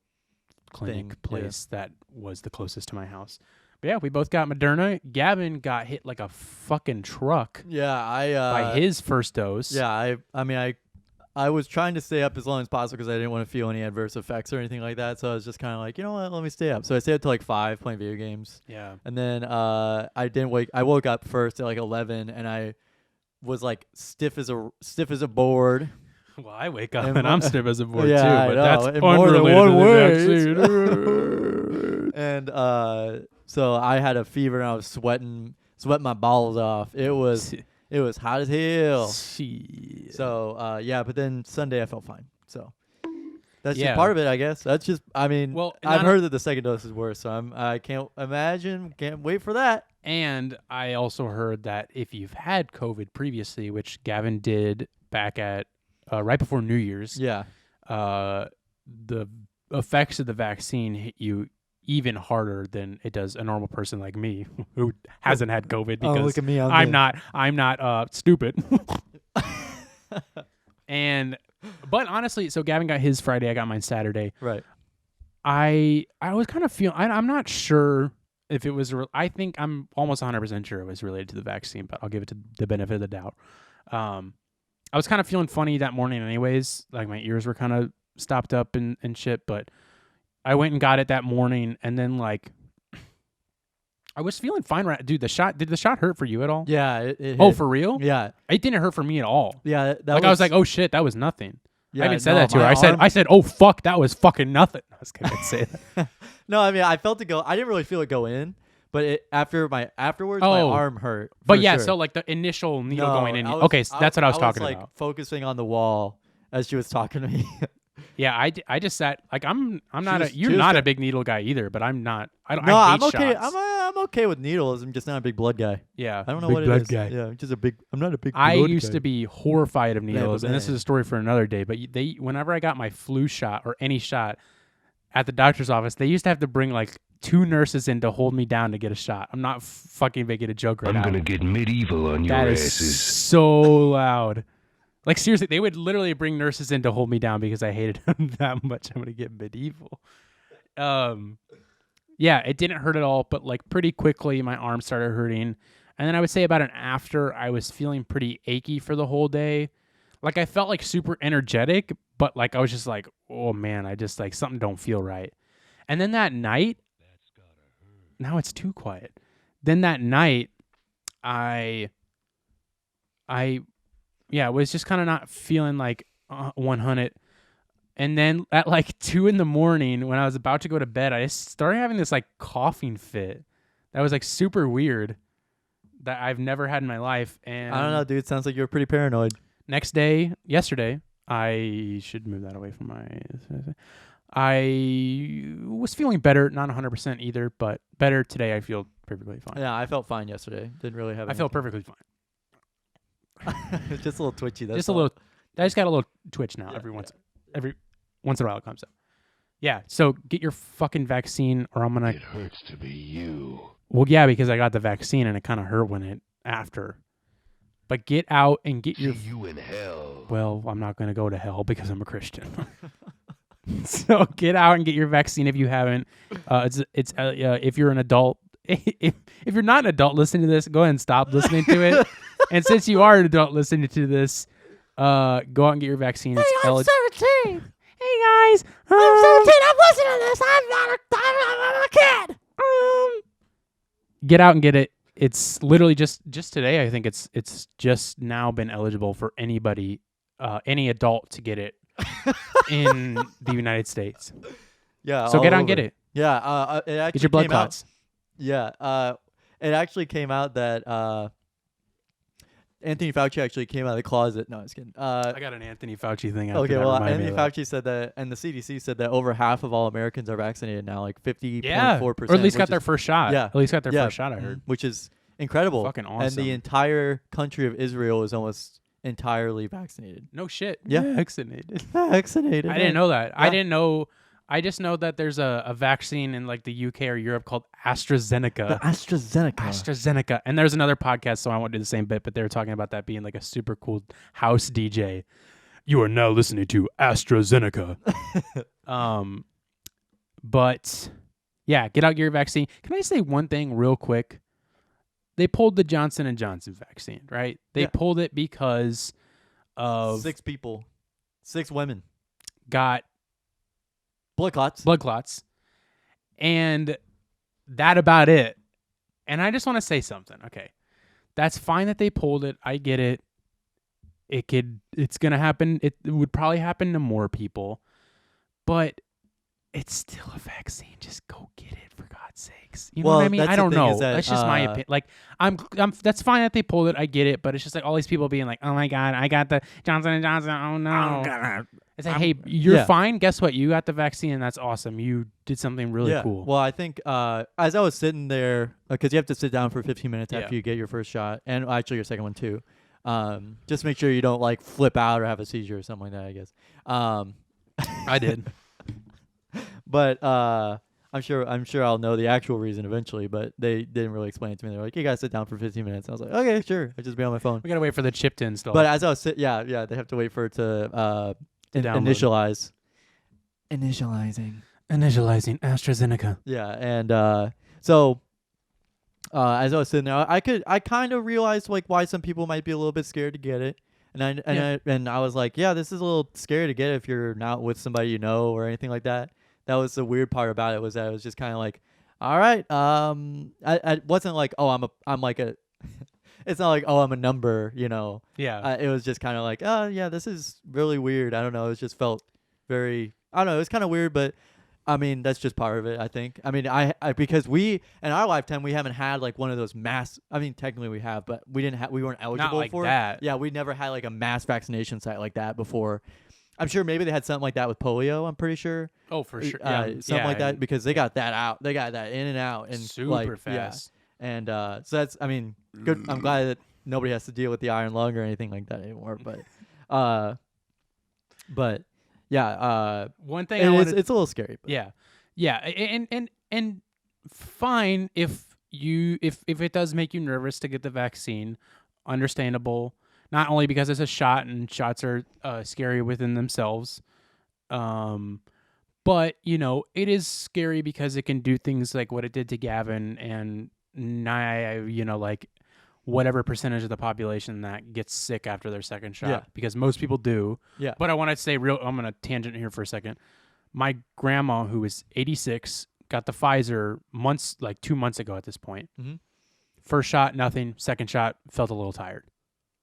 clinic place that was the closest to my house. But yeah, we both got Moderna. Gavin got hit like a fucking truck. Yeah, by his first dose. Yeah, I was trying to stay up as long as possible because I didn't want to feel any adverse effects or anything like that. So I was just kind of like, you know what, let me stay up. So I stayed up till like 5 playing video games. Yeah. And then I woke up first at like 11 and I was like stiff as a board. Well, I wake up and I'm stiff as a board too, I but know. that's in more than unrelated one to the way. vaccine. And so I had a fever and I was sweating my balls off. It was hot as hell. Shit. So yeah, but then Sunday I felt fine. So that's Yeah. just part of it, I guess. That's just, I mean, Well, I've heard that the second dose is worse, so I can't wait for that. And I also heard that if you've had COVID previously, which Gavin did back at right before New Year's, Yeah. The effects of the vaccine hit you even harder than it does a normal person like me who hasn't had COVID because look at me, I'm not stupid. But honestly, so Gavin got his Friday, I got mine Saturday. Right. I was kind of feeling, I'm not sure if it was, I think I'm almost 100% sure it was related to the vaccine, but I'll give it to the benefit of the doubt. I was kind of feeling funny that morning anyways, like my ears were kind of stopped up and shit, but I went and got it that morning, and then like I was feeling fine. Right, dude. Did the shot hurt for you at all? Yeah. It hit. Oh, for real? Yeah. It didn't hurt for me at all. Yeah. I was like, oh shit, that was nothing. Yeah, I even said no, that to her. my I said, oh fuck, that was fucking nothing. I was gonna say that. No, I mean, I felt it go. I didn't really feel it go in, but afterwards, my arm hurt. But for yeah, sure. so like the initial needle going in. So That's what I was talking like, about. Focusing on the wall as she was talking to me. Yeah, I just sat like I'm not You're not a big needle guy either, but I'm not. No, I I'm hate okay. shots. I'm okay with needles. I'm just not a big blood guy. Yeah, I don't know big what blood it is. guy. Yeah, I'm just a big. I'm not a big. I blood used guy. to be horrified of needles, and this man. is a story for another day. But whenever I got my flu shot or any shot at the doctor's office, they used to have to bring like 2 nurses in to hold me down to get a shot. I'm not fucking making a joke right now. I'm gonna get medieval on your That asses. is so loud. Like seriously, they would literally bring nurses in to hold me down because I hated them that much. I'm gonna get medieval. Yeah, it didn't hurt at all, but like pretty quickly my arm started hurting. And then I would say about an after, I was feeling pretty achy for the whole day. Like I felt like super energetic, but like I was just like, oh man, I just like something don't feel right. And then that night, now it's too quiet. Then that night, I was just kind of not feeling like 100. And then at like 2 a.m, when I was about to go to bed, I just started having this like coughing fit that was like super weird that I've never had in my life. And I don't know, dude. Sounds like you're pretty paranoid. yesterday, I should move that away from my. I was feeling better, not 100% either, but better today. I feel perfectly fine. Yeah, I felt fine yesterday. Didn't really have. I felt perfectly fine. It's just a little twitchy. That's Just a all. little. I just got a little twitch now. Yeah, every once in a while it comes up. Yeah. So get your fucking vaccine, or I'm gonna. It hurts to be you. Well, yeah, because I got the vaccine and it kind of hurt when it after. But get out and get your. See you in hell. Well, I'm not gonna go to hell because I'm a Christian. So get out and get your vaccine if you haven't. It's if you're an adult. If you're not an adult listening to this, go ahead and stop listening to it. And since you are an adult listening to this, go out and get your vaccine. Hey, It's I'm 17. Hey guys, I'm 17. I'm listening to this. I'm a kid. get out and get it. It's literally just today. I think it's just now been eligible for anybody, any adult to get it in the United States. Yeah. So all get out and over. get it. Yeah. It actually Get your blood came out- clots. Yeah. It actually came out that Anthony Fauci actually came out of the closet. No, I was kidding. I got an Anthony Fauci thing. After Okay, that. well, Remind me Anthony of that. Fauci said that, and the CDC said that over half of all Americans are vaccinated now, like 50.4%. Yeah, or at least got their first shot. yeah, At least got their yeah, first shot. I heard. which is incredible. Fucking And awesome. the entire country of Israel is almost entirely vaccinated. No shit. Yeah. Vaccinated. Vaccinated. I didn't know that. I Yeah. didn't know. I just know that there's a vaccine in like the UK or Europe called AstraZeneca. AstraZeneca. And there's another podcast, so I won't do the same bit, but they were talking about that being like a super cool house DJ. You are now listening to AstraZeneca. But yeah, get out your vaccine. Can I say one thing real quick? They pulled the Johnson & Johnson vaccine, right? They pulled it because of 6 women got blood clots. And that about it. And I just want to say something. Okay. That's fine that they pulled it. I get it. It's going to happen. It would probably happen to more people, but it's still a vaccine. Just go get it, for God's sakes. You know what I mean? I don't know. That's just my opinion. Like, I'm. That's fine that they pulled it. I get it, but it's just like all these people being like, "Oh my God, I got the Johnson & Johnson. Oh no." It's like, hey, you're fine. Guess what? You got the vaccine, and that's awesome. You did something really cool. Well, I think as I was sitting there, because you have to sit down for 15 minutes after you get your first shot, and actually your second one too. Just make sure you don't like flip out or have a seizure or something like that, I guess. I did. But I'm sure I'll know the actual reason eventually, but they didn't really explain it to me. They're like, you gotta sit down for 15 minutes. I was like, okay, sure. I'll just be on my phone. We gotta wait for the chip to install. But as I was they have to wait for it to initialize. Initializing AstraZeneca. Yeah, and so as I was sitting there, I kind of realized like why some people might be a little bit scared to get it. And I was like, yeah, this is a little scary to get if you're not with somebody you know or anything like that. That was the weird part about it, was that it was just kind of like, all right, I wasn't like, oh, I'm like a, it's not like, oh, I'm a number, you know. Yeah. It was just kind of like, oh yeah, this is really weird. I don't know. It just felt very, I don't know. It was kind of weird, but I mean, that's just part of it, I think. I mean, I because we in our lifetime we haven't had like one of those mass. I mean, technically we have, but we weren't eligible Not like for that. it. Yeah, we never had like a mass vaccination site like that before. I'm sure maybe they had something like that with polio. I'm pretty sure. Oh, for sure. Something like that, because they got that out. They got that in and out and super fast. Yeah. And so that's, I mean, good. I'm glad that nobody has to deal with the iron lung or anything like that anymore. But yeah. One thing it's a little scary. But. Yeah, and fine if it does make you nervous to get the vaccine, understandable. Not only because it's a shot and shots are scary within themselves, but you know it is scary because it can do things like what it did to Gavin and like whatever percentage of the population that gets sick after their second shot, because most people do. Yeah. But I want to say I'm going to tangent here for a second. My grandma, who is 86, got the Pfizer 2 months ago at this point. Mm-hmm. First shot, nothing. Second shot, felt a little tired.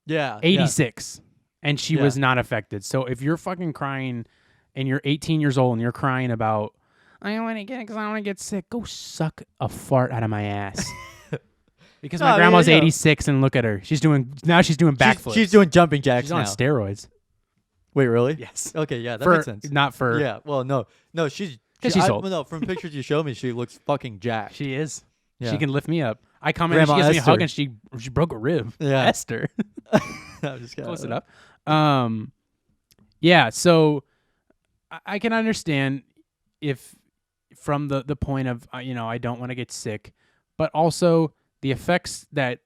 Yeah. 86. And she was not affected. So if you're fucking crying and you're 18 years old and you're crying about, I don't want to get it because I don't want to get sick, go suck a fart out of my ass. Because my grandma's 86 and look at her. She's doing backflips. She's doing jumping jacks She's now. on steroids. Wait, really? Yes. Okay, yeah, that makes sense. Not for... Yeah, well, no, she's old. No, from pictures you showed me, she looks fucking jacked. She is. Yeah. She can lift me up. I come in and she gives me a hug and she broke a rib. Yeah. Esther. I'm just close it up. Yeah, so I can understand if from the point of, I don't want to get sick, but also the effects that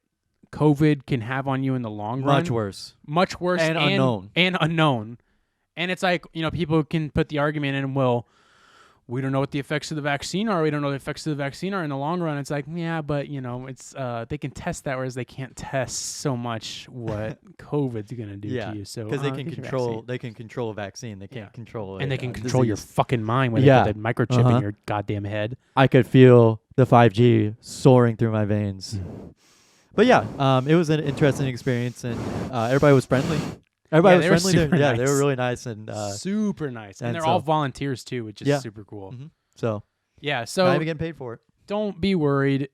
COVID can have on you in the long run. Much worse. And unknown. And it's like, people can put the argument in, well, we don't know what the effects of the vaccine are. We don't know what the effects of the vaccine are in the long run. It's like, yeah, but it's they can test that, whereas they can't test so much what COVID's gonna do to you. So because they can control a vaccine. They can't control it. And they can control your fucking mind when they put the microchip in your goddamn head. I could feel the 5G soaring through my veins. But yeah, it was an interesting experience, and everybody was friendly. Everybody was friendly. Nice. They were really nice and super nice, and they're all volunteers too, which is super cool. Mm-hmm. So not even getting paid for it. Don't be worried.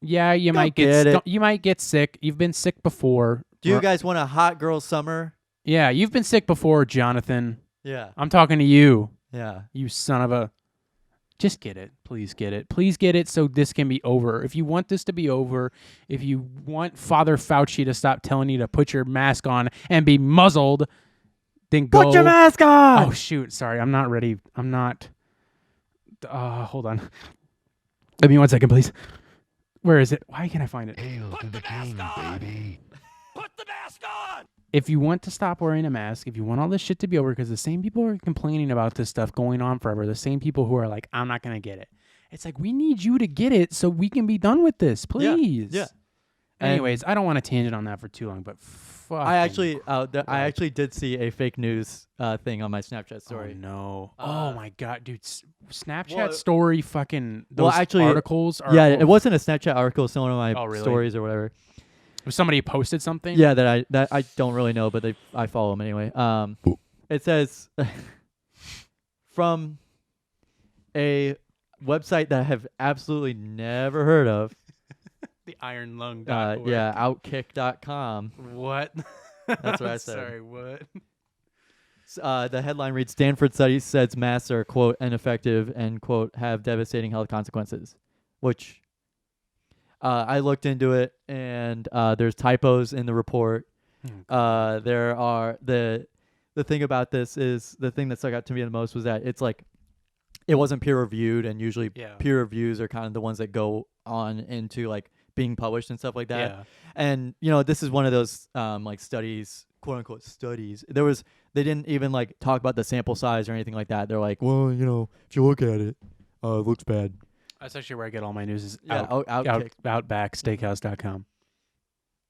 Yeah, you might get sick. You've been sick before. Do you guys want a hot girl summer? Yeah, you've been sick before, Jonathan. Yeah, I'm talking to you. Yeah, you son of a. Just get it. Please get it. Please get it so this can be over. If you want this to be over, if you want Father Fauci to stop telling you to put your mask on and be muzzled, then go. Put your mask on! Oh, shoot. Sorry. I'm not ready. I'm not. Hold on. Give me 1 second, please. Where is it? Why can't I find it? Hail to the king, baby. If you want to stop wearing a mask, if you want all this shit to be over, because the same people who are complaining about this stuff going on forever, the same people who are like, I'm not going to get it. It's like, we need you to get it so we can be done with this, please. Yeah. Anyways, I don't want to tangent on that for too long, but fuck. I actually did see a fake news thing on my Snapchat story. Oh, no. Oh, my God, dude. Snapchat well, story fucking those actually, articles are... Yeah, it wasn't a Snapchat article. It's one of my really? stories or whatever. Somebody posted something? Yeah, that I don't really know, but I follow them anyway. It says from a website that I have absolutely never heard of. The Iron Lung. Yeah, outkick.com. What? That's what I said. Sorry, what? The headline reads, Stanford study says masks are, quote, ineffective and, quote, have devastating health consequences, which I looked into it, and there's typos in the report. There are the thing about this is the thing that stuck out to me the most was that it's like it wasn't peer reviewed, and usually peer reviews are kind of the ones that go on into like being published and stuff like that. Yeah. And this is one of those like studies, quote unquote studies. They didn't even like talk about the sample size or anything like that. They're like, well, if you look at it, it looks bad. That's actually where I get all my news is Outbacksteakhouse.com.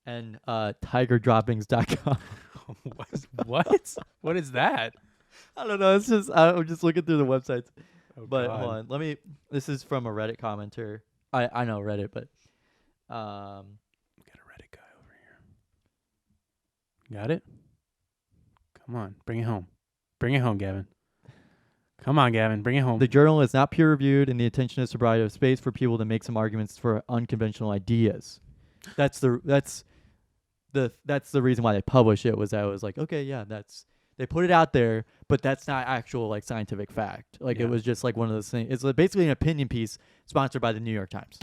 And tigerdroppings.com. What? What is that? I don't know. It's just I'm just looking through the websites. Oh, but God. hold on. This is from a Reddit commenter. I know Reddit, but Got a Reddit guy over here. Got it? Come on, bring it home. Bring it home, Gavin. Come on, Gavin, bring it home. the journal is not peer reviewed, and the intention is to provide a space for people to make some arguments for unconventional ideas. That's the reason why they publish it. Was that it was like, okay, yeah, they put it out there, but that's not actual like scientific fact. Like it was just like one of those things. It's basically an opinion piece sponsored by the New York Times.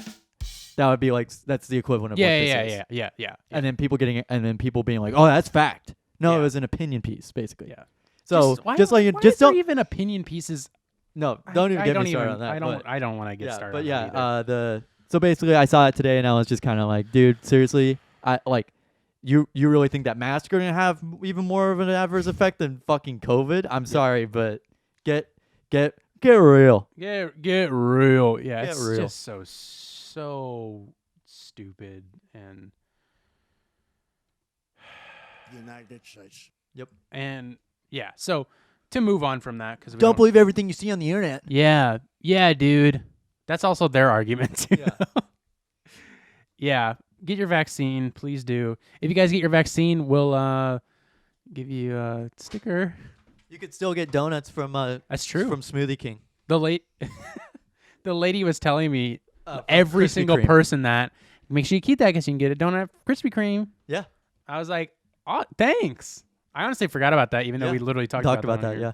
That would be like that's the equivalent of what this is. Yeah. And then people being like, oh, that's fact. No, it was an opinion piece basically. Yeah. So why just don't even opinion pieces. No, don't even get me started on that. I don't want to get started. But on yeah, that either. so basically I saw it today and I was just kind of like, dude, seriously, you really think that masks are gonna have even more of an adverse effect than fucking COVID? I'm sorry, but get real. Get real. Yeah, Get it's real. just so stupid and United States. Yep. and yeah. So to move on from that, because Don't believe everything you see on the internet. Yeah, dude. That's also their argument too. Yeah. Yeah. Get your vaccine, please do. If you guys get your vaccine, we'll give you a sticker. You could still get donuts from That's true. from Smoothie King. The lady was telling me From every Krispy single Kreme. person that make sure you keep that because you can get a donut Krispy Kreme. Yeah. I was like, oh, thanks. I honestly forgot about that, even though we literally talked about that. here. Yeah.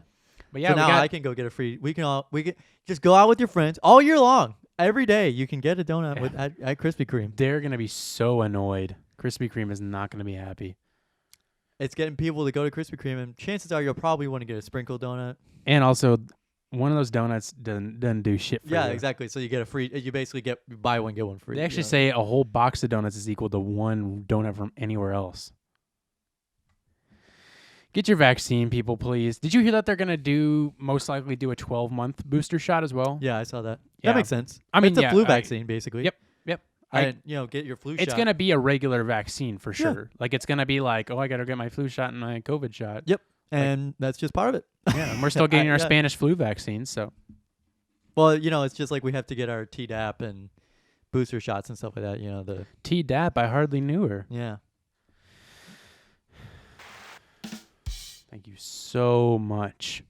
But yeah, So now I can go get a free. We can just go out with your friends all year long. Every day you can get a donut at Krispy Kreme. They're gonna be so annoyed. Krispy Kreme is not gonna be happy. It's getting people to go to Krispy Kreme, and chances are you'll probably want to get a sprinkle donut. And also, one of those donuts doesn't do shit for you. Yeah, exactly. So you get a free. You basically buy one get one free. They actually say a whole box of donuts is equal to one donut from anywhere else. Get your vaccine, people, please. Did you hear that they're gonna most likely do a 12-month booster shot as well? Yeah, I saw that. Yeah. That makes sense. I mean, it's a yeah, flu vaccine basically. Yep. And get your flu shot. It's gonna be a regular vaccine for sure. Like it's gonna be like, oh, I gotta get my flu shot and my COVID shot. Yep. And that's just part of it. Yeah, and we're still getting our Spanish flu vaccine. So, well, it's just like we have to get our Tdap and booster shots and stuff like that. The Tdap, I hardly knew her. yeah. Thank you so much.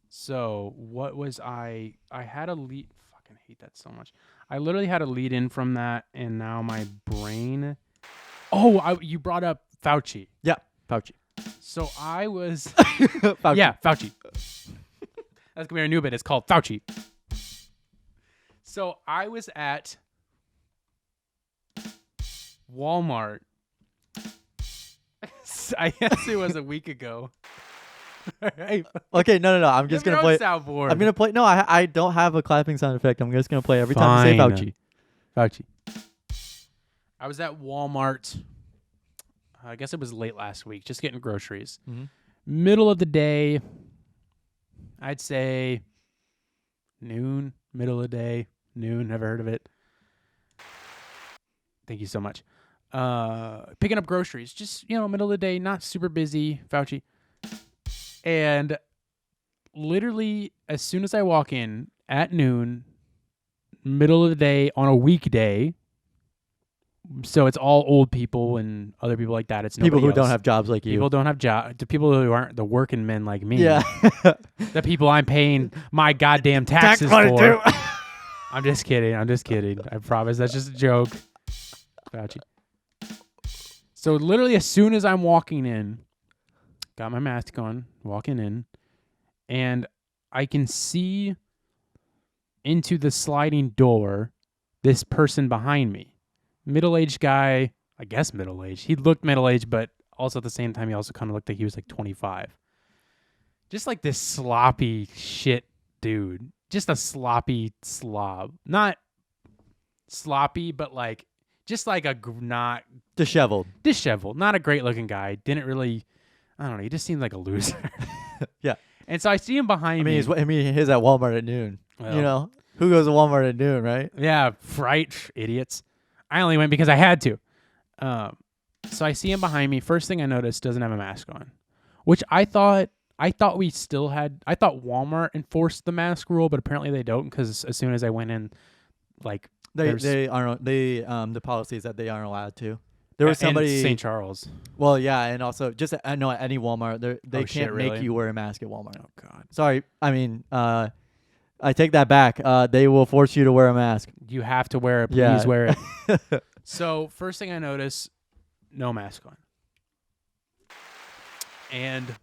So, what was I had a lead. Fucking hate that so much. I literally had a lead in from that, and now my brain. Oh, you brought up Fauci. Yeah, Fauci. So I was. Fauci. Yeah, Fauci. That's gonna be our new bit. It's called Fauci. So I was at Walmart. I guess it was a week ago. Hey, Okay, no. I'm just you have gonna your play. own soundboard. I'm gonna play. No, I don't have a clapping sound effect. I'm just gonna play every time you say Fine. Fauci. I was at Walmart. I guess it was late last week, just getting groceries. Mhm. Middle of the day, I'd say noon, middle of the day, noon, never heard of it. Thank you so much. Picking up groceries, just, middle of the day, not super busy, Fauci. And literally, as soon as I walk in at noon, middle of the day on a weekday, so it's all old people and other people like that. It's People nobody who don't else. have jobs like you. People don't have jobs. The people who aren't the working men like me. Yeah. The people I'm paying my goddamn taxes money for. too. I'm just kidding. I promise. That's just a joke. Fauci. So literally as soon as I'm walking in, got my mask on, walking in, and I can see into the sliding door this person behind me. Middle-aged guy, I guess middle-aged. He looked middle-aged, but also at the same time, he also kind of looked like he was like 25. Just like this sloppy shit dude. Just a sloppy slob. Not sloppy, but like, just like not Disheveled. Not a great-looking guy. Didn't really, I don't know, he just seemed like a loser. Yeah. And so I see him behind me. He's at Walmart at noon. Well. Who goes to Walmart at noon, right? Yeah, right, idiots. I only went because I had to. So I see him behind me. First thing I noticed, doesn't have a mask on, which I thought we still had. I thought Walmart enforced the mask rule, but apparently they don't, because as soon as I went in, like They aren't. The policy is that they aren't allowed to. There was in somebody. St. Charles. Well, yeah, and also just I know at any Walmart, they Oh, can't shit, really? make you wear a mask at Walmart. Oh God. Sorry, I mean, I take that back. They will force you to wear a mask. You have to wear it. Please Yeah. wear it. So first thing I notice, no mask on. And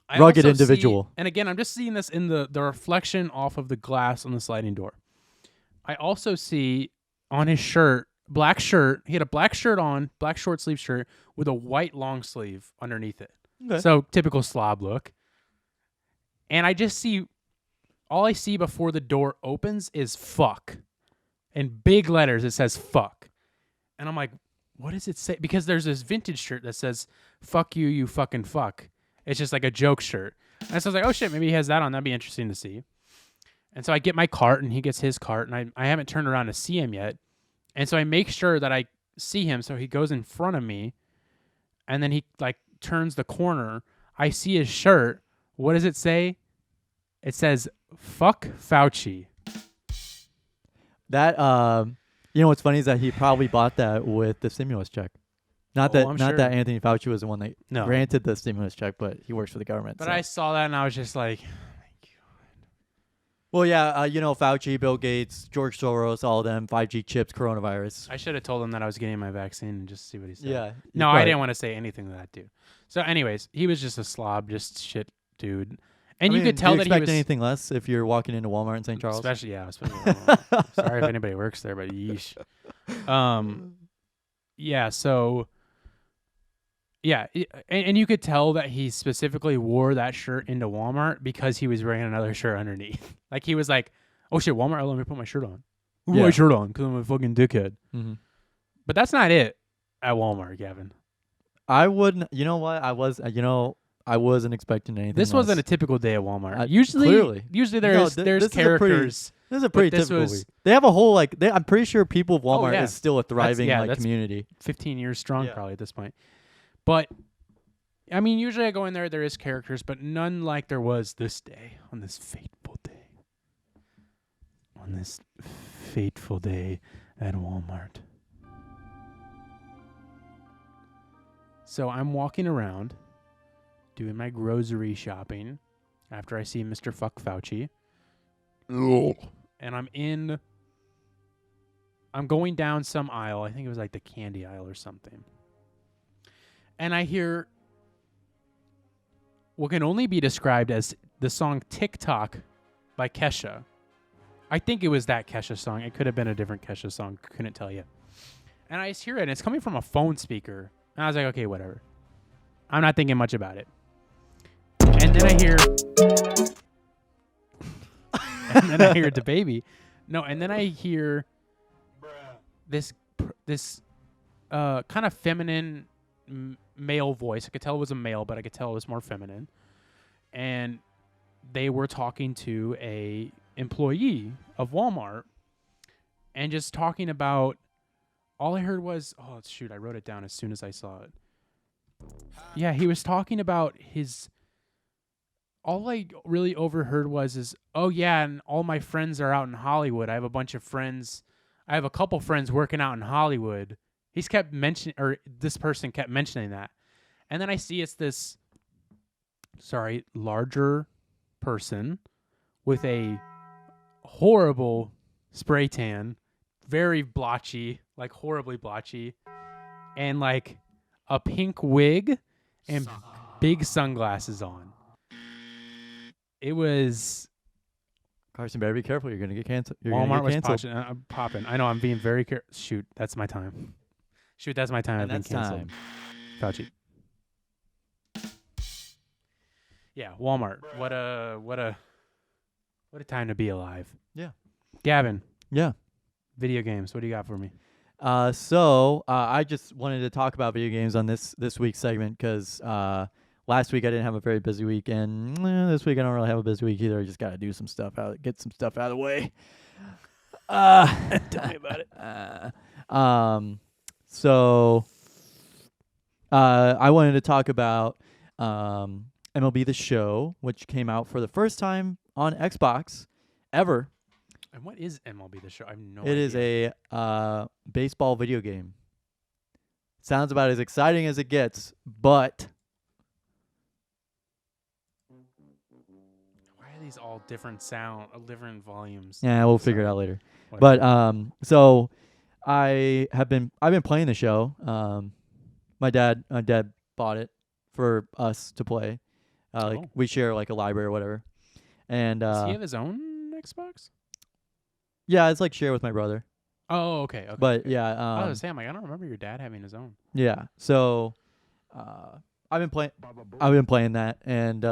I Rugged also individual. and again, I'm just seeing this in the reflection off of the glass on the sliding door. I also see on his shirt, black shirt. He had a black shirt on, black short sleeve shirt with a white long sleeve underneath it. Okay. So typical slob look. And I just see, all I see before the door opens is fuck. In big letters, it says fuck. And I'm like, what does it say? Because there's this vintage shirt that says, fuck you, you fucking fuck. It's just like a joke shirt. And so I was like, oh shit, maybe he has that on. That'd be interesting to see. And so I get my cart and he gets his cart, and I haven't turned around to see him yet. And so I make sure that I see him. So he goes in front of me, and then he like turns the corner. I see his shirt. What does it say? It says, fuck Fauci. That what's funny is that he probably bought that with the stimulus check. Not I'm sure. that Anthony Fauci was the one that No. granted the stimulus check, but he works for the government. But so. I saw that and I was just like, Well, yeah, Fauci, Bill Gates, George Soros, all of them, 5G chips, coronavirus. I should have told him that I was getting my vaccine and just see what he said. Yeah. No, I didn't want to say anything to that dude. So anyways, he was just a slob, just shit dude. And you could tell do you that he expect was anything less if you're walking into Walmart in St. Charles? especially sorry if anybody works there, but yeesh. Yeah, so yeah, and you could tell that he specifically wore that shirt into Walmart because he was wearing another shirt underneath. Like he was like, "Oh shit, Walmart, let me put my shirt on. Put my shirt on because I'm a fucking dickhead." Mm-hmm. But that's not it at Walmart, Gavin. I wouldn't. You know what? I wasn't expecting anything. This less. wasn't a typical day at Walmart. Clearly. Usually No, there's this characters. This is a pretty this typical was- week. They have a whole I'm pretty sure people of Walmart yeah. is still a thriving that's community. 15 years strong Yeah. probably at this point. But I mean, usually I go in there is characters, but none like there was this day, on this fateful day. On this fateful day at Walmart. So I'm walking around doing my grocery shopping after I see Mr. Fuck Fauci. And I'm going down some aisle. I think it was like the candy aisle or something. And I hear what can only be described as the song TikTok by Kesha. I think it was that Kesha song. It could have been a different Kesha song. Couldn't tell you. And I just hear it, and it's coming from a phone speaker. And I was like, okay, whatever. I'm not thinking much about it. And and then I hear, and then I hear the baby. No, and then I hear this kind of feminine male voice. I could tell it was a male, but I could tell it was more feminine. And they were talking to a employee of Walmart and just talking about, all I heard was, oh shoot, I wrote it down as soon as I saw it. Yeah, he was talking about all I really overheard was, oh yeah, and all my friends are out in Hollywood. I have a bunch of friends. I have a couple friends working out in Hollywood. This person kept mentioning that. And then I see it's this, larger person with a horrible spray tan, very blotchy, like horribly blotchy, and like a pink wig and big sunglasses on. It was Carson, better be careful. You're gonna get canceled. Walmart was popping. I know. I'm being very careful. Shoot, that's my time. That's my time. And I've been canceled. Fauci. Yeah, Walmart. What a time to be alive. Yeah. Gavin. Yeah. Video games. What do you got for me? So I just wanted to talk about video games on this week's segment because last week I didn't have a very busy week, and this week I don't really have a busy week either. I just got to do some stuff get some stuff out of the way. Tell me about it. So I wanted to talk about MLB The Show, which came out for the first time on Xbox ever. And what is MLB The Show? I have no It idea. is a baseball video game. Sounds about as exciting as it gets, but Why are these all different different volumes? yeah, we'll figure it out later. Whatever. But so I've been playing the show. My dad bought it for us to play. We share like a library or whatever. And Does he have his own Xbox? yeah, it's like share with my brother. Oh, okay. But yeah, I was saying, I don't remember your dad having his own. yeah. So I've been playing that, and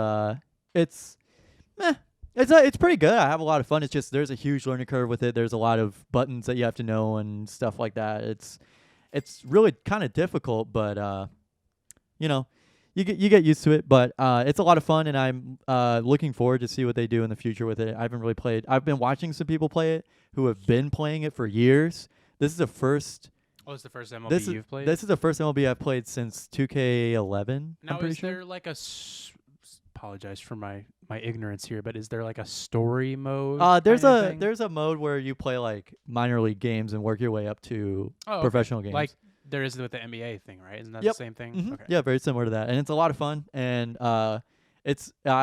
it's pretty good. I have a lot of fun. It's just there's a huge learning curve with it. There's a lot of buttons that you have to know and stuff like that. It's really kind of difficult, but you get used to it. But it's a lot of fun, and I'm looking forward to see what they do in the future with it. I haven't really played. I've been watching some people play it who have been playing it for years. This is the first. Oh, it's the first MLB you've played? This is the first MLB I've played since 2K11. Now, I'm pretty is sure. there like apologize for my ignorance here, but is there like a story mode? There's kind of thing? there's a mode where you play like minor league games and work your way up to professional games. Like there is with the NBA thing, right? Isn't that Yep. the same thing? Mhm. Okay. Yeah, very similar to that, and it's a lot of fun. And I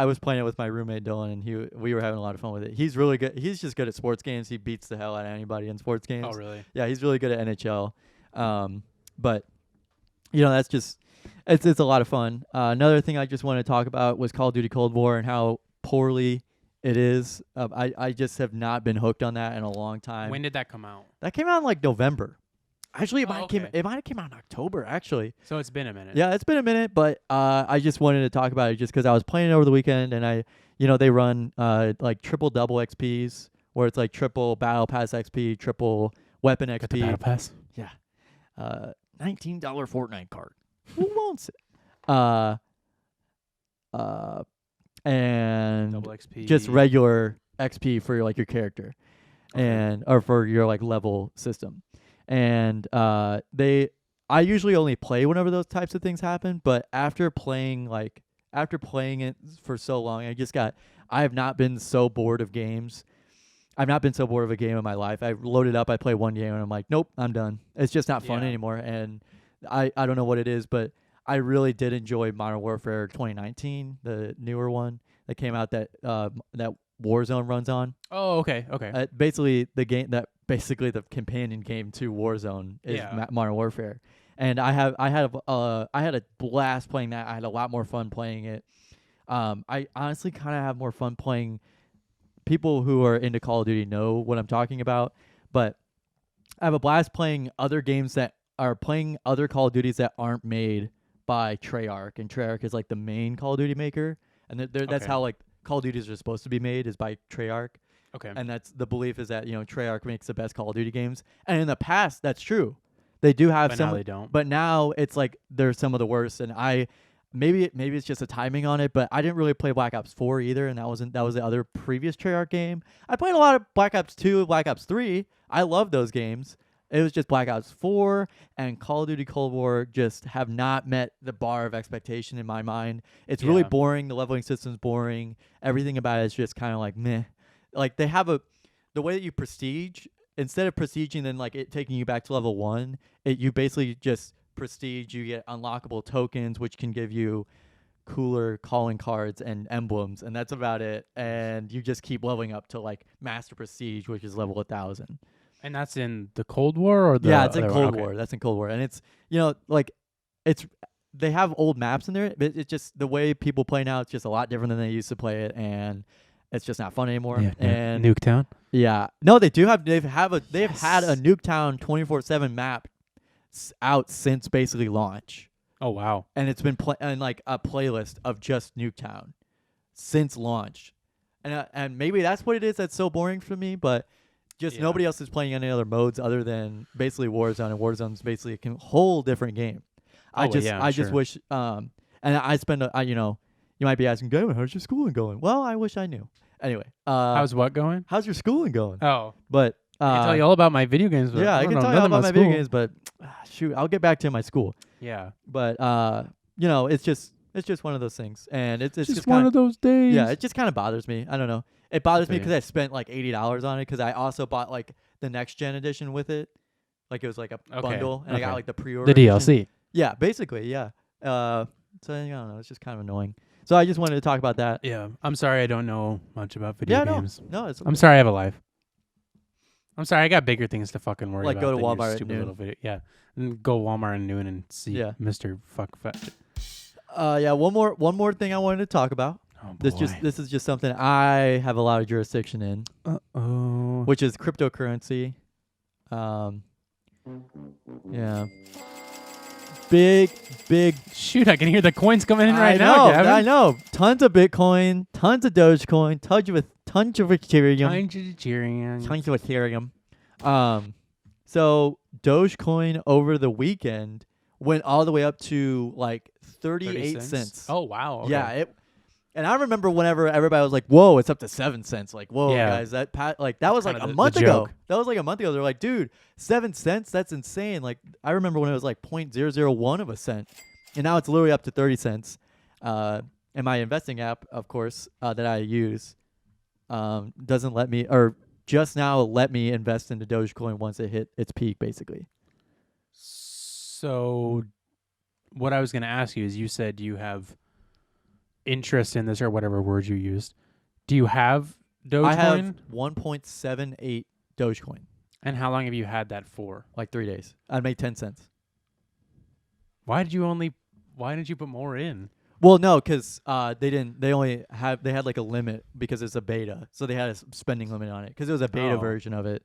was playing it with my roommate Dylan, and we were having a lot of fun with it. He's really good. He's just good at sports games. He beats the hell out of anybody in sports games. Oh, really? Yeah, he's really good at NHL. But that's just it's a lot of fun. Another thing I just want to talk about was Call of Duty Cold War and how poorly it is. I just have not been hooked on that in a long time. When did that come out? That came out in like November. Actually, it Oh, might okay. have came out in October. Actually, So it's been a minute. yeah, it's been a minute, but I just wanted to talk about it just because I was playing it over the weekend, and they run like triple double XPs where it's like triple battle pass XP, triple weapon Got the battle XP. pass. Yeah, $19 Fortnite card. Who wants it? And Double XP. just regular XP for your character, Okay. or for your like level system. And I usually only play whenever those types of things happen, but after playing it for so long, I have not been so bored of games. I've not been so bored of a game in my life. I load it up, I play one game, and I'm like, nope, I'm done. It's just not fun Yeah. anymore. And I don't know what it is, but I really did enjoy Modern Warfare 2019, the newer one that came out that Warzone runs on. Oh, okay. Okay. Basically the companion game to Warzone is Yeah. Modern Warfare, and I had a blast playing that. I had a lot more fun playing it. I honestly kind of have more fun playing. People who are into Call of Duty know what I'm talking about, but I have a blast playing other games that are playing other Call of Duties that aren't made by Treyarch, and Treyarch is like the main Call of Duty maker. and that's Okay. how like Call of Duties are supposed to be made, is by Treyarch. Okay. And that's the belief, is that Treyarch makes the best Call of Duty games. And in the past, that's true. They do have But some, now they don't. but now it's like they're some of the worst. And maybe it's just a timing on it, but I didn't really play Black Ops 4 either, and that was the other previous Treyarch game. I played a lot of Black Ops 2, Black Ops 3. I love those games. It was just Black Ops 4 and Call of Duty Cold War just have not met the bar of expectation in my mind. It's really Yeah. boring. The leveling system's boring. Everything about it is just kind of like meh. Like they have the way that you prestige, instead of prestiging and like it taking you back to level 1, you basically just prestige. You get unlockable tokens, which can give you cooler calling cards and emblems, and that's about it. And you just keep leveling up to like master prestige, which is level 1,000. And that's in the Cold War or the Yeah, it's in other Cold one? Okay. War. That's in Cold War, and it's like they have old maps in there, but it's just the way people play now. It's just a lot different than they used to play it, and it's just not fun anymore. Yeah, and Nuketown. yeah, no, they do have. They've had a Yes. Nuketown 24/7 map out since basically launch, Oh wow. and it's been and like a playlist of just Nuketown since launch, and maybe that's what it is that's so boring for me, but. Just Yeah. nobody else is playing any other modes other than basically Warzone, and Warzone's basically a whole different game. I just sure. wish and I spend you might be asking, Gavin, how's your schooling going? Well, I wish I knew. Anyway, How's what going? how's your schooling going? Oh, But I can tell you all about my video games. But yeah, I don't can know tell you all nothing about my video school. games, but shoot, I'll get back to my school. Yeah, But it's just one of those things, and it's just one kind of those days. yeah, it just kind of bothers me. I don't know. It bothers me feel because I spent like $80 on it, because I also bought like the next gen edition with it. Like it was like a Okay, bundle, and I got okay. like the pre-order. the edition. DLC. Yeah, basically, yeah. So I don't know. It's just kind of annoying. So I just wanted to talk about that. Yeah, I'm sorry I don't know much about video Yeah, games. no, it's I'm sorry I have a life. I'm sorry I got bigger things to fucking worry Like about. go to than your Walmart at stupid noon. little video. Yeah, and go Walmart at noon and see Yeah. Mr. Fuck Fat. Yeah, one more thing I wanted to talk about. Oh boy. This is just something I have a lot of jurisdiction in, Uh-oh. which is cryptocurrency. Yeah. Big Shoot, I can hear the coins coming in right I now, know, Gavin. I know. Tons of Bitcoin, tons of Dogecoin, tons of Ethereum. Tons of Ethereum. So Dogecoin over the weekend went all the way up to like 38 cents. Oh wow. Okay. Yeah, and I remember whenever everybody was like, "Whoa, it's up to 7 cents!" Like, "Whoa, Yeah. guys, that was like kinda a the month ago." joke. That was like a month ago. They're like, "Dude, 7 cents? That's insane!" Like, I remember when it was like 0.001 of a cent, and now it's literally up to 30 cents. And my investing app, of course, that I use, doesn't let me, or just now let me invest into Dogecoin once it hit its peak, basically. So, what I was going to ask you is, you said you have interest in this, or whatever word you used. Do you have Dogecoin? I have 1.78 Dogecoin. And how long have you had that for? Like 3 days. I made 10 cents. Why didn't you put more in? Well, no, because they had like a limit because it's a beta. So they had a spending limit on it because it was a beta Oh. version of it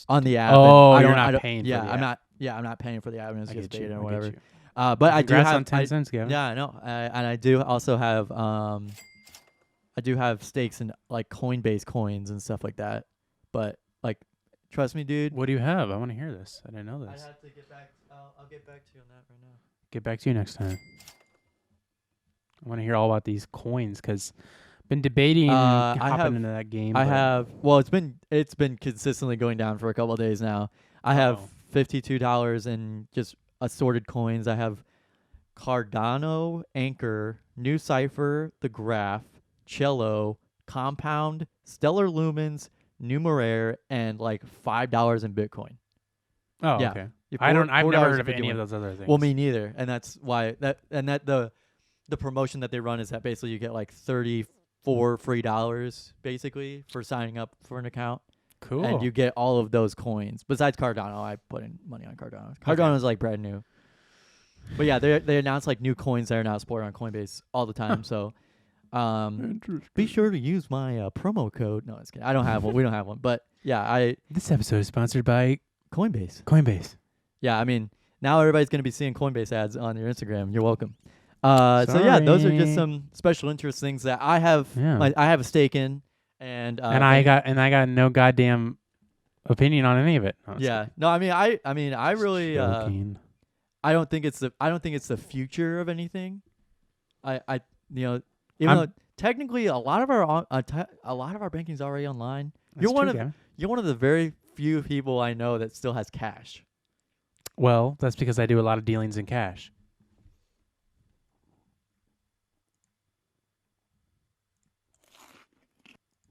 on the app. Oh, and you're I not don't- paying for Yeah, the I'm app. not. Yeah, I'm not paying for the app, and it's I just get you, beta I or get whatever. you. But I do Congrats have on 10 cents, Gavin. Yeah, I know, and I do also have I do have stakes in like Coinbase coins and stuff like that. But like, trust me, dude. What do you have? I want to hear this. I didn't know I this. have to get back. I'll get back to you on that right now. Get back to you next time. I want to hear all about these coins because been debating I hopping have- into that game. I but- have. Well, it's been consistently going down for a couple of days now. I have Uh-oh. $52 in just assorted coins. I have Cardano, Anchor, New Cipher, The Graph, Cello, Compound, Stellar Lumens, Numeraire, and like $5 in Bitcoin. Oh, yeah. okay. You're I've never heard of $4.51. any of those other things. Well, me neither, and that's why the promotion that they run is that basically you get like 34 free dollars basically for signing up for an account. Cool. And you get all of those coins. Besides Cardano, I put in money on Cardano. Cardano is like brand new. But yeah, they announce like new coins that are now supported on Coinbase all the time. So be sure to use my promo code. No, it's kidding. I don't have one. We don't have one. But yeah, This episode is sponsored by Coinbase. Coinbase. Yeah, I mean, now everybody's going to be seeing Coinbase ads on your Instagram. You're welcome. So yeah, those are just Sorry. some special interest things that I have. Yeah. I have a stake in, and I got no goddamn opinion on any of it. No, yeah. No, I mean, I really. joking. I don't think it's the future of anything. You know, even though technically a lot of our banking's already online. That's true, Gavin. You're one of the very few people I know that still has cash. Well, that's because I do a lot of dealings in cash.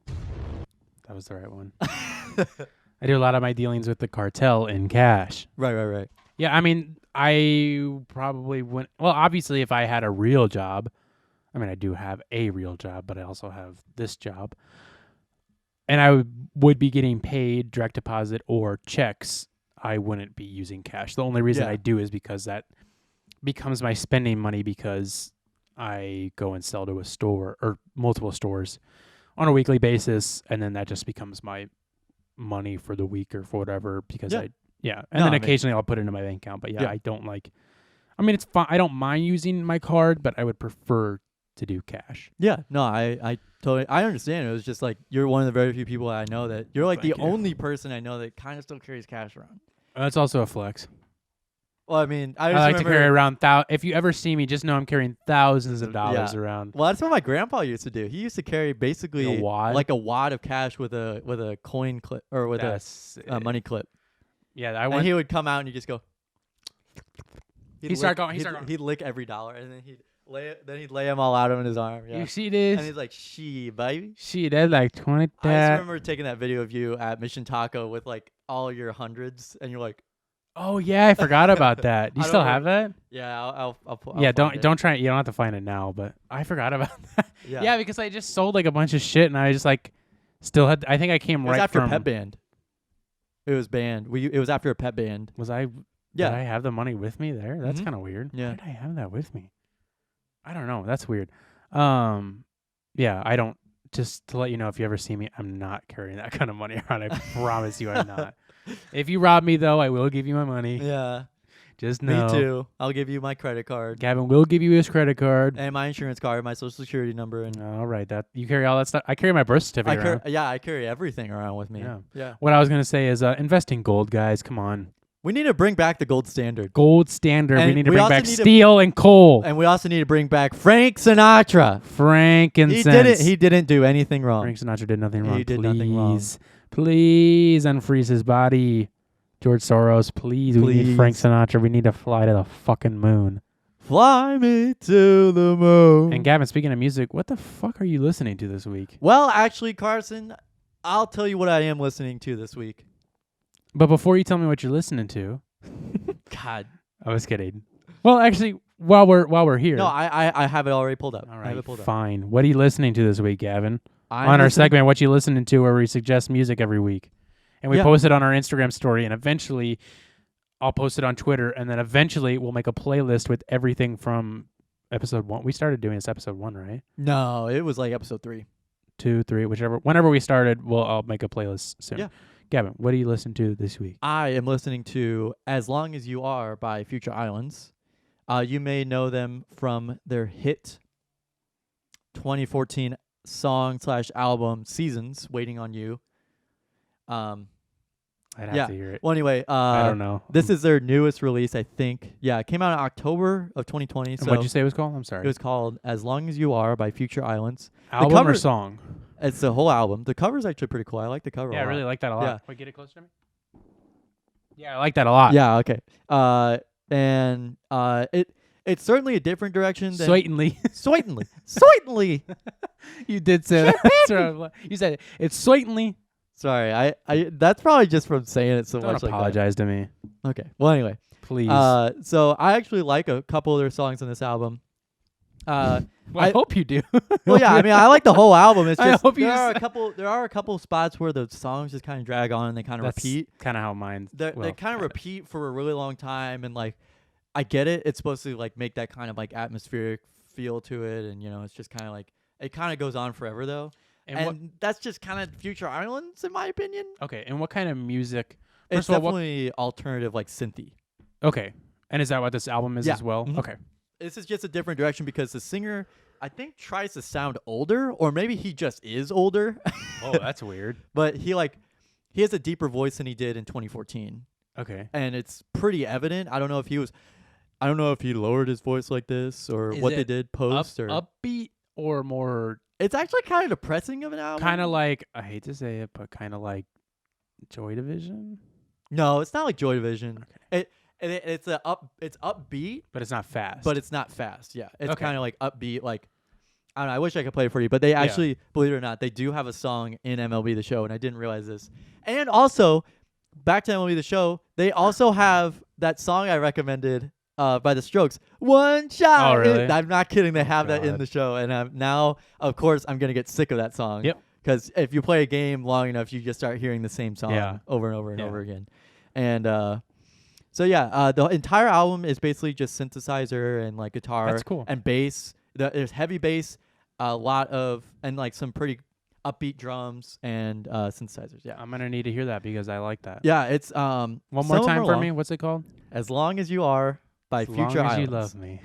That was the right one. I do a lot of my dealings with the cartel in cash. Right. Yeah, I mean, I probably wouldn't. Well, obviously, if I had a real job, I mean, I do have a real job, but I also have this job. And I would be getting paid direct deposit or checks. I wouldn't be using cash. The only reason Yeah. I do is because that becomes my spending money because I go and sell to a store or multiple stores on a weekly basis, and then that just becomes my money for the week or for whatever because and No, then I mean- occasionally I'll put it into my bank account. But yeah, Yeah. I don't like. I mean, it's fine. I don't mind using my card, but I would prefer to do cash. Yeah, no, I totally understand. It was just like you're one of the very few people I know that you're like Thank the you. only person I know that kind of still carries cash around. That's also a flex. Well, I mean, I I just like to remember, carry around if you ever see me, just know I'm carrying thousands of dollars Yeah. around. Well, that's what my grandpa used to do. He used to carry basically A wad? like a wad of cash with a coin clip or with That's a money clip. yeah. I And went. he would come out and you just go. He'd start going, he'd start going. He'd lick every dollar and then he'd lay them all out on his arm. Yeah. You see And this? he's like, "She, baby." Shit, that's like 20. I just remember taking that video of you at Mission Taco with like all your hundreds, and you're like, Oh yeah, I forgot about that. Do you I still don't have that? "Yeah, I'll Yeah, find it." don't try it. You don't have to find it now, but I forgot about that. Yeah. Yeah, because I just sold like a bunch of shit, and I just like still had. I think I came It was right after from. Pep Band. It was banned. It was after a Pep Band. Was I? Yeah. Did I have the money with me there? That's Mhm. kind of weird. Yeah. Why did I have that with me? I don't know. That's weird. Yeah, I don't. Just to let you know, if you ever see me, I'm not carrying that kind of money around. I promise you, I'm not. If you rob me, though, I will give you my money. Yeah. Just know. Me too. I'll give you my credit card Gavin will give you his credit card. and my insurance card, my social security number, and All right, that you carry all that stuff. I carry my birth certificate around. I carry everything around with me. Yeah. Yeah. What I was gonna say is invest in gold, guys. Come on, We need to bring back the gold standard. gold standard. We And need to we bring also back need to- steel and coal. And we also need to bring back Frank Sinatra. Frankincense. He didn't do anything wrong. Frank Sinatra did nothing wrong. He did nothing wrong. Please unfreeze his body. George Soros, please. We need Frank Please. Sinatra. We need to fly to the fucking moon. Fly me to the moon. And Gavin, speaking of music, what the fuck are you listening to this week? Well, actually, Carson, I'll tell you what I am listening to this week. But before you tell me what you're listening to, God. I was kidding. Well, actually, while we're here, No, I have it already pulled up. all I have right, it pulled up. fine. What are you listening to this week, Gavin? I'm On our listening- segment, what you listening to, where we suggest music every week, and we Yeah. post it on our Instagram story, and eventually, I'll post it on Twitter, and then eventually we'll make a playlist with everything from episode 1. We started doing this episode 1, right? No, it was like episode 3. 2, 3, whenever we started, I'll make a playlist soon. Yeah. Gavin, what do you listen to this week? I am listening to As Long As You Are by Future Islands. You may know them from their hit 2014 song/album Seasons, Waiting on You. I'd have yeah. to hear it. Well, anyway, I don't know. this is their newest release, I think. Yeah, it came out in October of 2020. And So what'd you say it was called? I'm sorry. it was called As Long As You Are by Future Islands. Album cover- or song? It's the whole album. The cover's actually pretty cool. I like the cover Yeah, a I lot. really like that a lot. Yeah. Wait, get it closer to me. Yeah, I like that a lot. Yeah, okay. And it's certainly a different direction than Certainly. certainly. You did say that. That's what I'm like. You said it. It's certainly. Sorry, I that's probably just from saying it so Don't much. apologize to me, Like that. Okay. Well, anyway. please. So I actually like a couple of their songs on this album. Well, I hope you do. Well, yeah, I mean, I like the whole album. It's I just hope you there are just- there are a couple spots where the songs just kind of drag on and they kind of That's repeat. kind of how mine. They kind of repeat for a really long time, and like I get it. It's supposed to like make that kind of like atmospheric feel to it, and it's just kind of like it kind of goes on forever though. And that's just kind of Future Islands, in my opinion. Okay, and what kind of music? It's First of all, definitely alternative, like synthy. okay, and is that what this album is Yeah. as well? Mhm. Okay, this is just a different direction because the singer, I think, tries to sound older, or maybe he just is older. Oh, that's weird. But he has a deeper voice than he did in 2014, Okay. and it's pretty evident. I don't know if he lowered his voice like this or Is what they it did post or. Upbeat or more It's actually kind of depressing of an album. kind of like, I hate to say it, but kind of like Joy Division, No, it's not like Joy Division. It's upbeat, but it's not fast. but it's not fast. Yeah, it's Okay. kind of like upbeat. Like I don't know. I wish I could play it for you, but they actually, believe it or not, they do have a song in MLB The Show, and I didn't realize this. And also, back to MLB The Show, they also have that song I recommended by The Strokes, One Shot. Oh, really? I'm not kidding. They have that in God. the show, and now, of course, I'm gonna get sick of that song. Yep. Because if you play a game long enough, you just start hearing the same song Yeah. over and over and Yeah. over again. And so yeah, the entire album is basically just synthesizer and like guitar That's cool. and bass. There's heavy bass, a lot of and like some pretty upbeat drums and synthesizers. Yeah, I'm gonna need to hear that because I like that. yeah. It's One some more of 'em time are for long. me. What's it called? As Long as You Are by As Future long as Islands. you love me.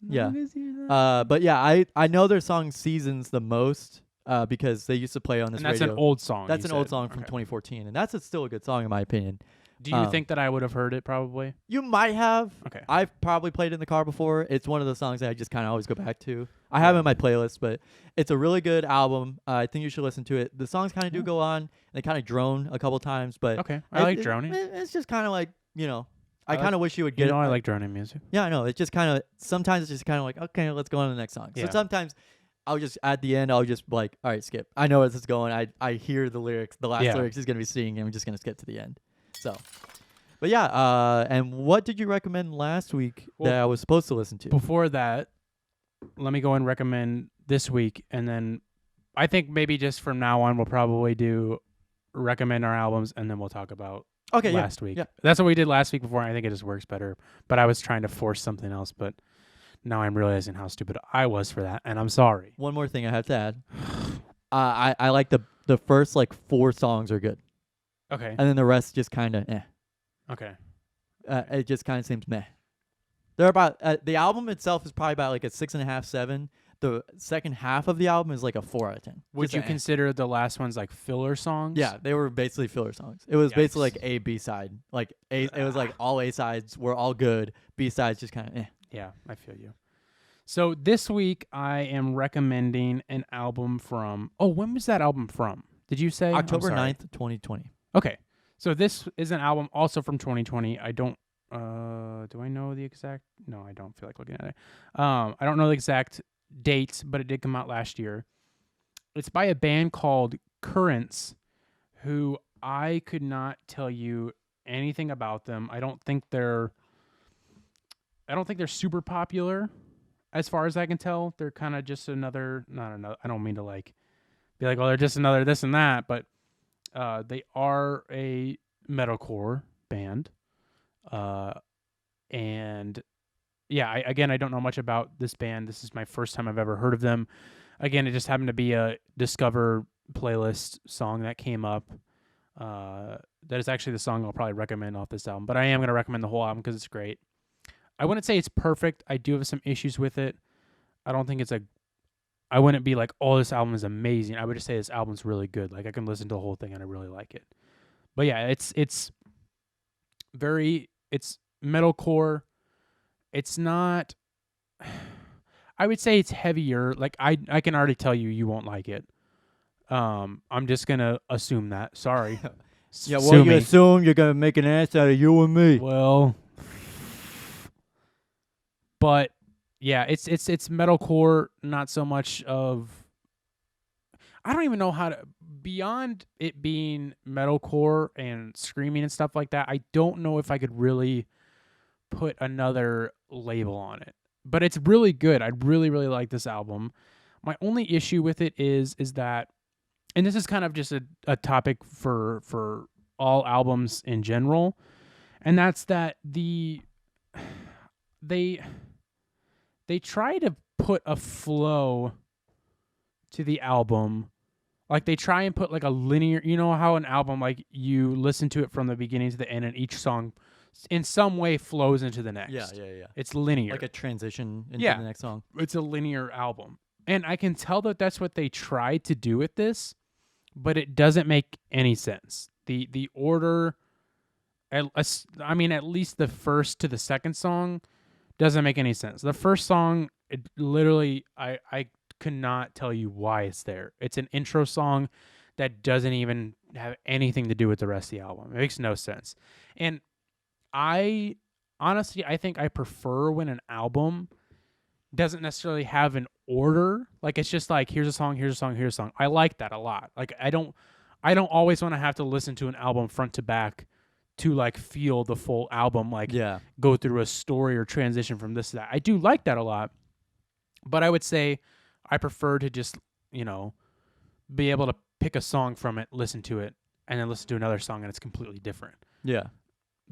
Yeah. Long as you love But yeah, I know their song Seasons the most because they used to play on this and that's radio. an old song. That's you an old said. song from Okay. 2014, and that's still a good song in my opinion. Do you think that I would have heard it? Probably. You might have. Okay. I've probably played it in the car before. It's one of the songs that I just kind of always go back to. I have it in my playlist, but it's a really good album. I think you should listen to it. The songs kind of do Yeah. go on, and they kind of drone a couple times, but Okay. I like it- droning. It's just kind of like, I I like- kind of wish you would You get know, it. I like droning music. Yeah, I know. It's just kind of sometimes it's just kind of like, okay, let's go on to the next song. Yeah. So sometimes I'll just at the end I'll just be like, all right, skip. I know where this is going. I hear the lyrics. The last Yeah. lyrics is gonna be singing, and I'm just gonna skip to the end. So, but yeah. And what did you recommend last week Well, that I was supposed to listen to? Before that, let me go and recommend this week, and then I think maybe just from now on we'll probably do recommend our albums, and then we'll talk about Okay, yeah. last week. yeah. That's what we did last week before. And I think it just works better. But I was trying to force something else, but now I'm realizing how stupid I was for that, and I'm sorry. One more thing I have to add. I like the first like 4 songs are good, Okay. and then the rest just kind of Okay. It just kind of seems meh. They're about the album itself is probably about like a 6.5, 7. The second half of the album is like a 4 out of 10. Would Just you a eh. consider the last ones like filler songs? Yeah, they were basically filler songs. It was basically Yikes. like A B side. Like it was like all A sides were all good. B sides just kind of eh. Yeah, I feel you. So this week I am recommending an album from. Oh, when was that album from? Did you say October I'm sorry. 9th, 2020. Okay, so this is an album also from 2020. I don't. Do I know the exact? No, I don't feel like looking at it. I don't know the exact date, but it did come out last year. It's by a band called Currents, who I could not tell you anything about them. I don't think they're super popular, as far as I can tell. They're kind of just another. Not another. I don't mean to like be like, oh, they're just another this and that, but they are a metalcore band. And yeah, I don't know much about this band. This is my first time I've ever heard of them. Again, it just happened to be a Discover playlist song that came up. That is actually the song I'll probably recommend off this album, but I am going to recommend the whole album because it's great. I wouldn't say it's perfect. I do have some issues with it. I don't think it's I wouldn't be like, oh, this album is amazing. I would just say this album's really good. Like I can listen to the whole thing and I really like it. But yeah, it's metalcore. It's not. I would say it's heavier. Like I can already tell you won't like it. I'm just gonna assume that. Sorry. Yeah, Sue well, you me. assume you're gonna make an ass out of you and me. Well, but yeah, it's metalcore. Not so much of. I don't even know how to. Beyond it being metalcore and screaming and stuff like that, I don't know if I could really put another label on it. But it's really good. I really, really like this album. My only issue with it is that, and this is kind of just a topic for all albums in general, and that's that they try to put a flow to the album. Like they try and put like a linear, you know how an album, like you listen to it from the beginning to the end and each song in some way flows into the next. Yeah. It's linear. Like a transition into Yeah. the next song. It's a linear album. And I can tell that that's what they tried to do with this, but it doesn't make any sense. The order, I mean, at least the first to the second song doesn't make any sense. The first song, it literally, I could not tell you why it's there. It's an intro song that doesn't even have anything to do with the rest of the album. It makes no sense. And I think I prefer when an album doesn't necessarily have an order. Like, it's just like, here's a song, here's a song, here's a song. I like that a lot. Like, I don't always want to have to listen to an album front to back to like feel the full album, like go through a story or transition from this to that. I do like that a lot, but I would say I prefer to just, be able to pick a song from it, listen to it, and then listen to another song and it's completely different. Yeah.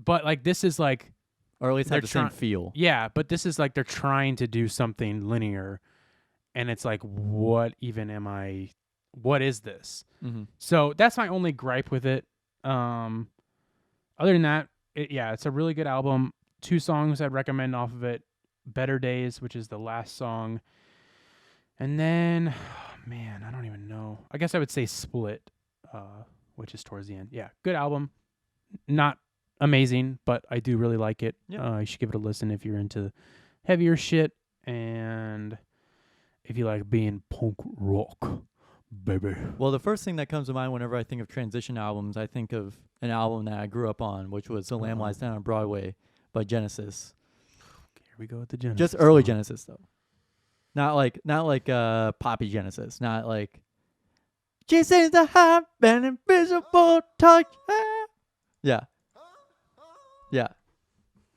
But like, this is like, or at least have the same feel. Yeah, but this is like they're trying to do something linear, and it's like, what is this? Mm-hmm. So that's my only gripe with it. Other than that, it's a really good album. 2 songs I'd recommend off of it. Better Days, which is the last song. And then, man, I don't even know. I guess I would say Split, which is towards the end. Yeah, good album. Not amazing, but I do really like it. Yeah. You should give it a listen if you're into heavier shit and if you like being punk rock, baby. Well, the first thing that comes to mind whenever I think of transition albums, I think of an album that I grew up on, which was The Lamb Lies Down on Broadway by Genesis. Okay, here we go with the Genesis. Just early Genesis, though. Not like poppy Genesis. Not like she seems to have an invisible touch. Yeah. Yeah.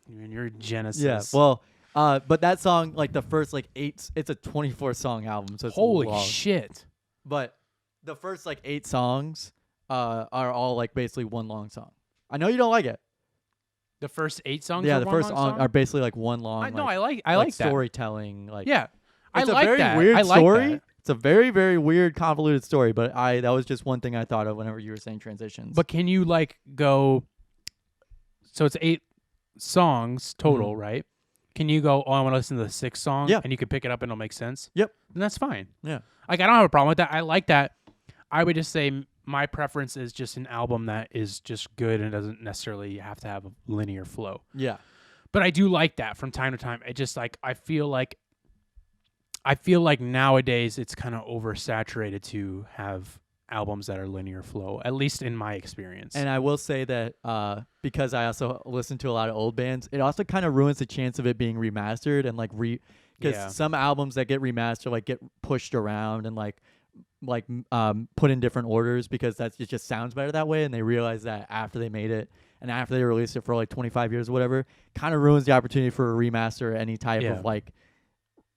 And you're Genesis. Yeah. Well, but that song, like the first like 8, it's a 24 song album, so it's holy long. shit. But the first like 8 songs are all like basically one long song. I know you don't like it. The first 8 songs. Yeah, are the one first long song song are basically like one long. I like that storytelling. Like yeah, it's I like a very that. weird I like story. that. It's a very very weird convoluted story. But that was just one thing I thought of whenever you were saying transitions. But can you like go? So it's 8 songs total, right? Can you go, I want to listen to the 6th song, and you can pick it up and it'll make sense? Yep. And that's fine. Yeah. Like, I don't have a problem with that. I like that. I would just say my preference is just an album that is just good and doesn't necessarily have to have a linear flow. Yeah. But I do like that from time to time. It just like, I feel like nowadays it's kind of oversaturated to have albums that are linear flow, at least in my experience. And I will say that because I also listen to a lot of old bands, it also kind of ruins the chance of it being remastered and like because some albums that get remastered like get pushed around and like put in different orders because it just sounds better that way, and they realize that after they made it and after they released it for like 25 years or whatever, kind of ruins the opportunity for a remaster or any type of like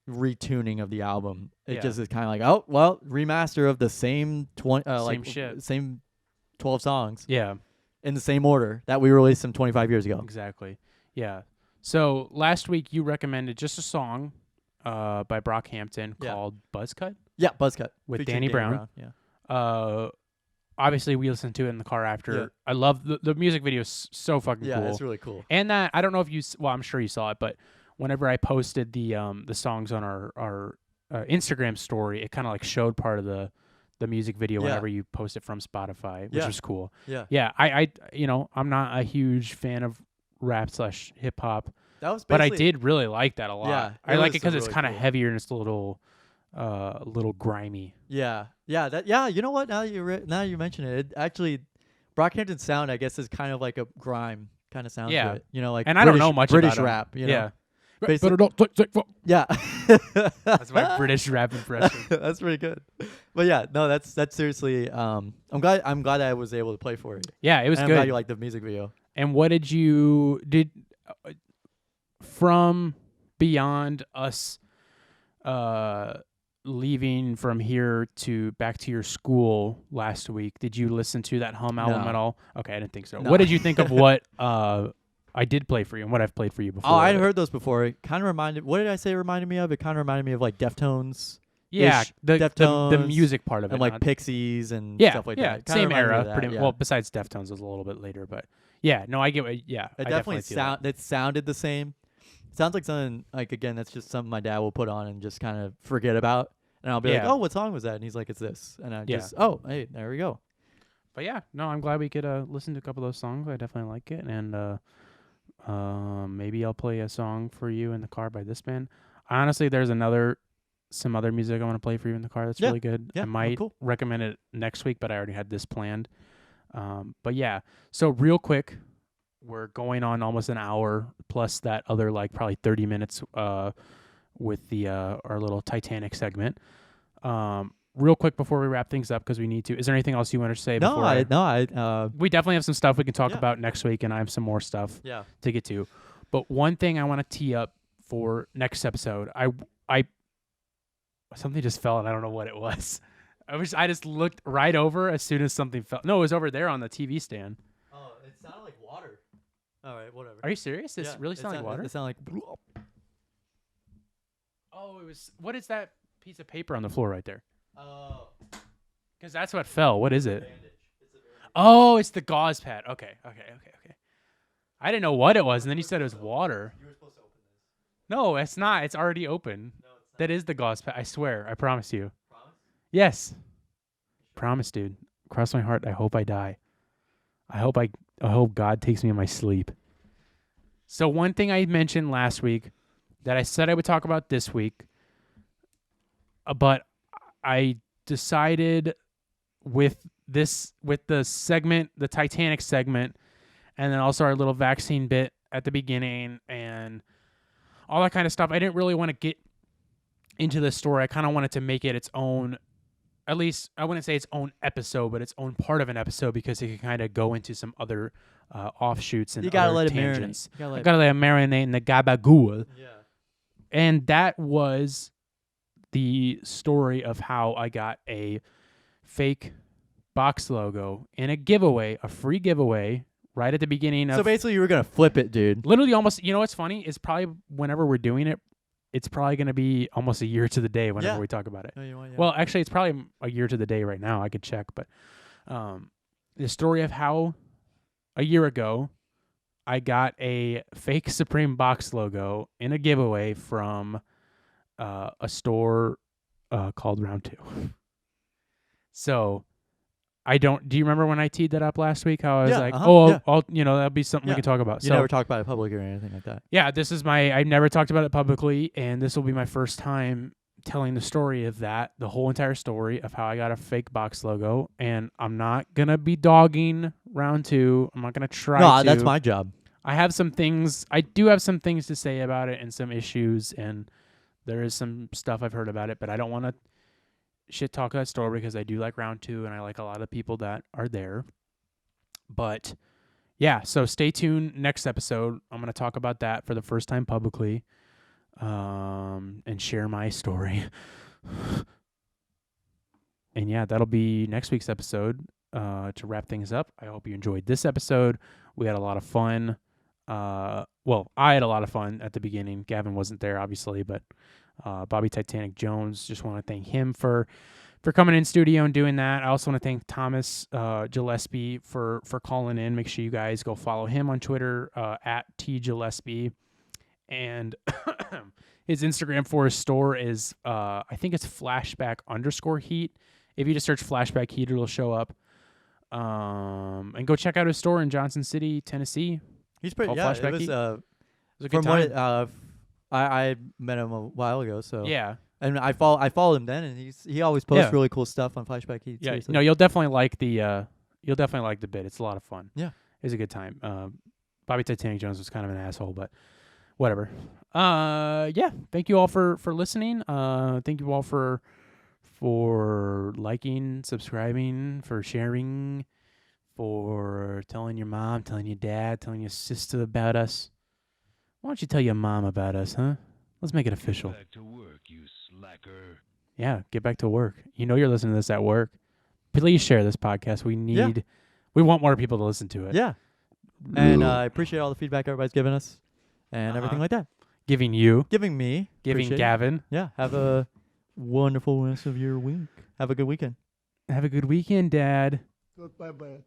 retuning of the album. It just is kind of like, oh well, remaster of the same same 12 songs in the same order that we released them 25 years ago. Exactly. Yeah. So last week you recommended just a song by Brockhampton called Buzzcut. Yeah, Buzzcut with Danny Brown. Yeah. Obviously we listened to it in the car after. Yeah. I love the music video is so fucking cool. Yeah, it's really cool. And that, I don't know if I'm sure you saw it, but whenever I posted the songs on our Instagram story, it kind of like showed part of the music video whenever you post it from Spotify, which was cool. Yeah. Yeah. I I'm not a huge fan of rap / hip hop, but I did really like that a lot. Yeah, I like it because really it's kind of cool. heavier and it's a little grimy. Yeah. You know what? Now you mention it, actually, Brockhampton's sound, I guess, is kind of like a grime kind of sound to it. You know, like and British, I don't know much British about rap. You know? Yeah. Yeah. That's my British rap impression. That's pretty good. But yeah, no, that's seriously. I'm glad I was able to play for it. Yeah, it was and good. I'm glad you liked the music video. And what did from beyond us leaving from here to back to your school last week? Did you listen to that Hum album at all? Okay, I didn't think so. No. What did you think of what I did play for you and what I've played for you before? Oh, I'd heard those before. It kind of reminded. What did I say? It reminded me of. It kind of reminded me of like Deftones Yeah, the Deftones music part of it. and like not- Pixies and yeah, stuff like yeah, that. Kinda same reminded me era. of that, Pretty yeah. well. Besides Deftones was a little bit later, but yeah, no, I get what. Yeah, It I definitely feel that. it sounded the same. Sounds like something like again that's just something my dad will put on and just kind of forget about, and I'll be like, Yeah. oh, what song was that? And he's like, it's this, and I Yeah. just oh, hey, there we go. But yeah, no, I'm glad we could listen to a couple of those songs. I definitely like it, and maybe I'll play a song for you in the car by this band. Honestly, there's some other music I want to play for you in the car that's Yeah. really good. Yeah. I might cool. recommend it next week, but I already had this planned. But yeah, so real quick, we're going on almost an hour plus that other like probably 30 minutes with the our little Titanic segment. Real quick before we wrap things up, because we need to. Is there anything else you want to say? No, before I we definitely have some stuff we can talk Yeah. about next week, and I have some more stuff yeah. to get to. But one thing I want to tee up for next episode, I something just fell and I don't know what it was. I just looked right over as soon as something fell. No, it was over there on the TV stand. Oh, it sounded like water. All right, whatever. Are you serious? It really sounded like water? It sounded like. Oh, it was. What is that piece of paper on the floor right there? Oh. Because that's what fell. What is it? Bandage. It's a bandage. Oh, it's the gauze pad. Okay. I didn't know what it was, and then you said it was water. You were supposed to open this. No, it's not. It's already open. No, it's not. That is the gauze pad. I swear. I promise you. Promise? Yes. Promise, dude. Cross my heart. I hope I die. I hope God takes me in my sleep. So one thing I mentioned last week that I said I would talk about this week, but I decided with the segment, the Titanic segment, and then also our little vaccine bit at the beginning and all that kind of stuff, I didn't really want to get into the story. I kind of wanted to make it its own, at least I wouldn't say its own episode, but its own part of an episode, because it could kind of go into some other offshoots and You gotta other let it tangents. marinate. I gotta let it marinate in the gabagool. Yeah. And that was the story of how I got a fake box logo in a giveaway, a free giveaway, right at the beginning of. So basically, you were gonna flip it, dude. Literally almost, you know what's funny? It's probably whenever we're doing it, it's probably going to be almost a year to the day whenever Yeah. we talk about it. No, you want, yeah. Well, actually, it's probably a year to the day right now. I could check. But the story of how a year ago I got a fake Supreme box logo in a giveaway from a store called Round 2. So do you remember when I teed that up last week? How I was Yeah, like, yeah. I'll that'll be something we Yeah. can talk about. you So never talk about it public or anything like that. yeah, I've never talked about it publicly, and this will be my first time telling the story of that, the whole entire story of how I got a fake box logo, and I'm not going to be dogging Round 2. I'm not going to try No, to. that's my job. I do have some things to say about it and some issues, and there is some stuff I've heard about it, but I don't want to shit talk that store because I do like Round 2 and I like a lot of people that are there. But yeah, so stay tuned. Next episode, I'm going to talk about that for the first time publicly, and share my story. And yeah, that'll be next week's episode to wrap things up. I hope you enjoyed this episode. We had a lot of fun. Well, I had a lot of fun at the beginning. Gavin wasn't there, obviously, but Bobby Titanic Jones, just want to thank him for coming in studio and doing that. I also want to thank Thomas Gillespie for calling in. Make sure you guys go follow him on Twitter at @tgillespie, and his Instagram for his store is I think it's flashback_heat. If you just search Flashback Heat, it'll show up. And go check out his store in Johnson City, Tennessee. He's pretty. Called Yeah, Flashback it was. Heat. It was a good From time. what I met him a while ago, so Yeah. and I followed him then, and he always posts Yeah. really cool stuff on Flashback Heat. Yeah, seriously. no, you'll definitely like the bit. It's a lot of fun. Yeah. It was a good time. Bobby Titanic Jones was kind of an asshole, but whatever. Yeah, thank you all for listening. Thank you all for liking, subscribing, for sharing, for telling your mom, telling your dad, telling your sister about us. Why don't you tell your mom about us, huh? Let's make it official. Back to work, you slacker. Yeah, get back to work. You know you're listening to this at work. Please share this podcast. We want more people to listen to it. Yeah. And I appreciate all the feedback everybody's giving us, and everything like that. Giving you, Giving me, giving appreciate it. Gavin. Yeah. Have a wonderful rest of your week. Have a good weekend. Have a good weekend, Dad. Goodbye, bye.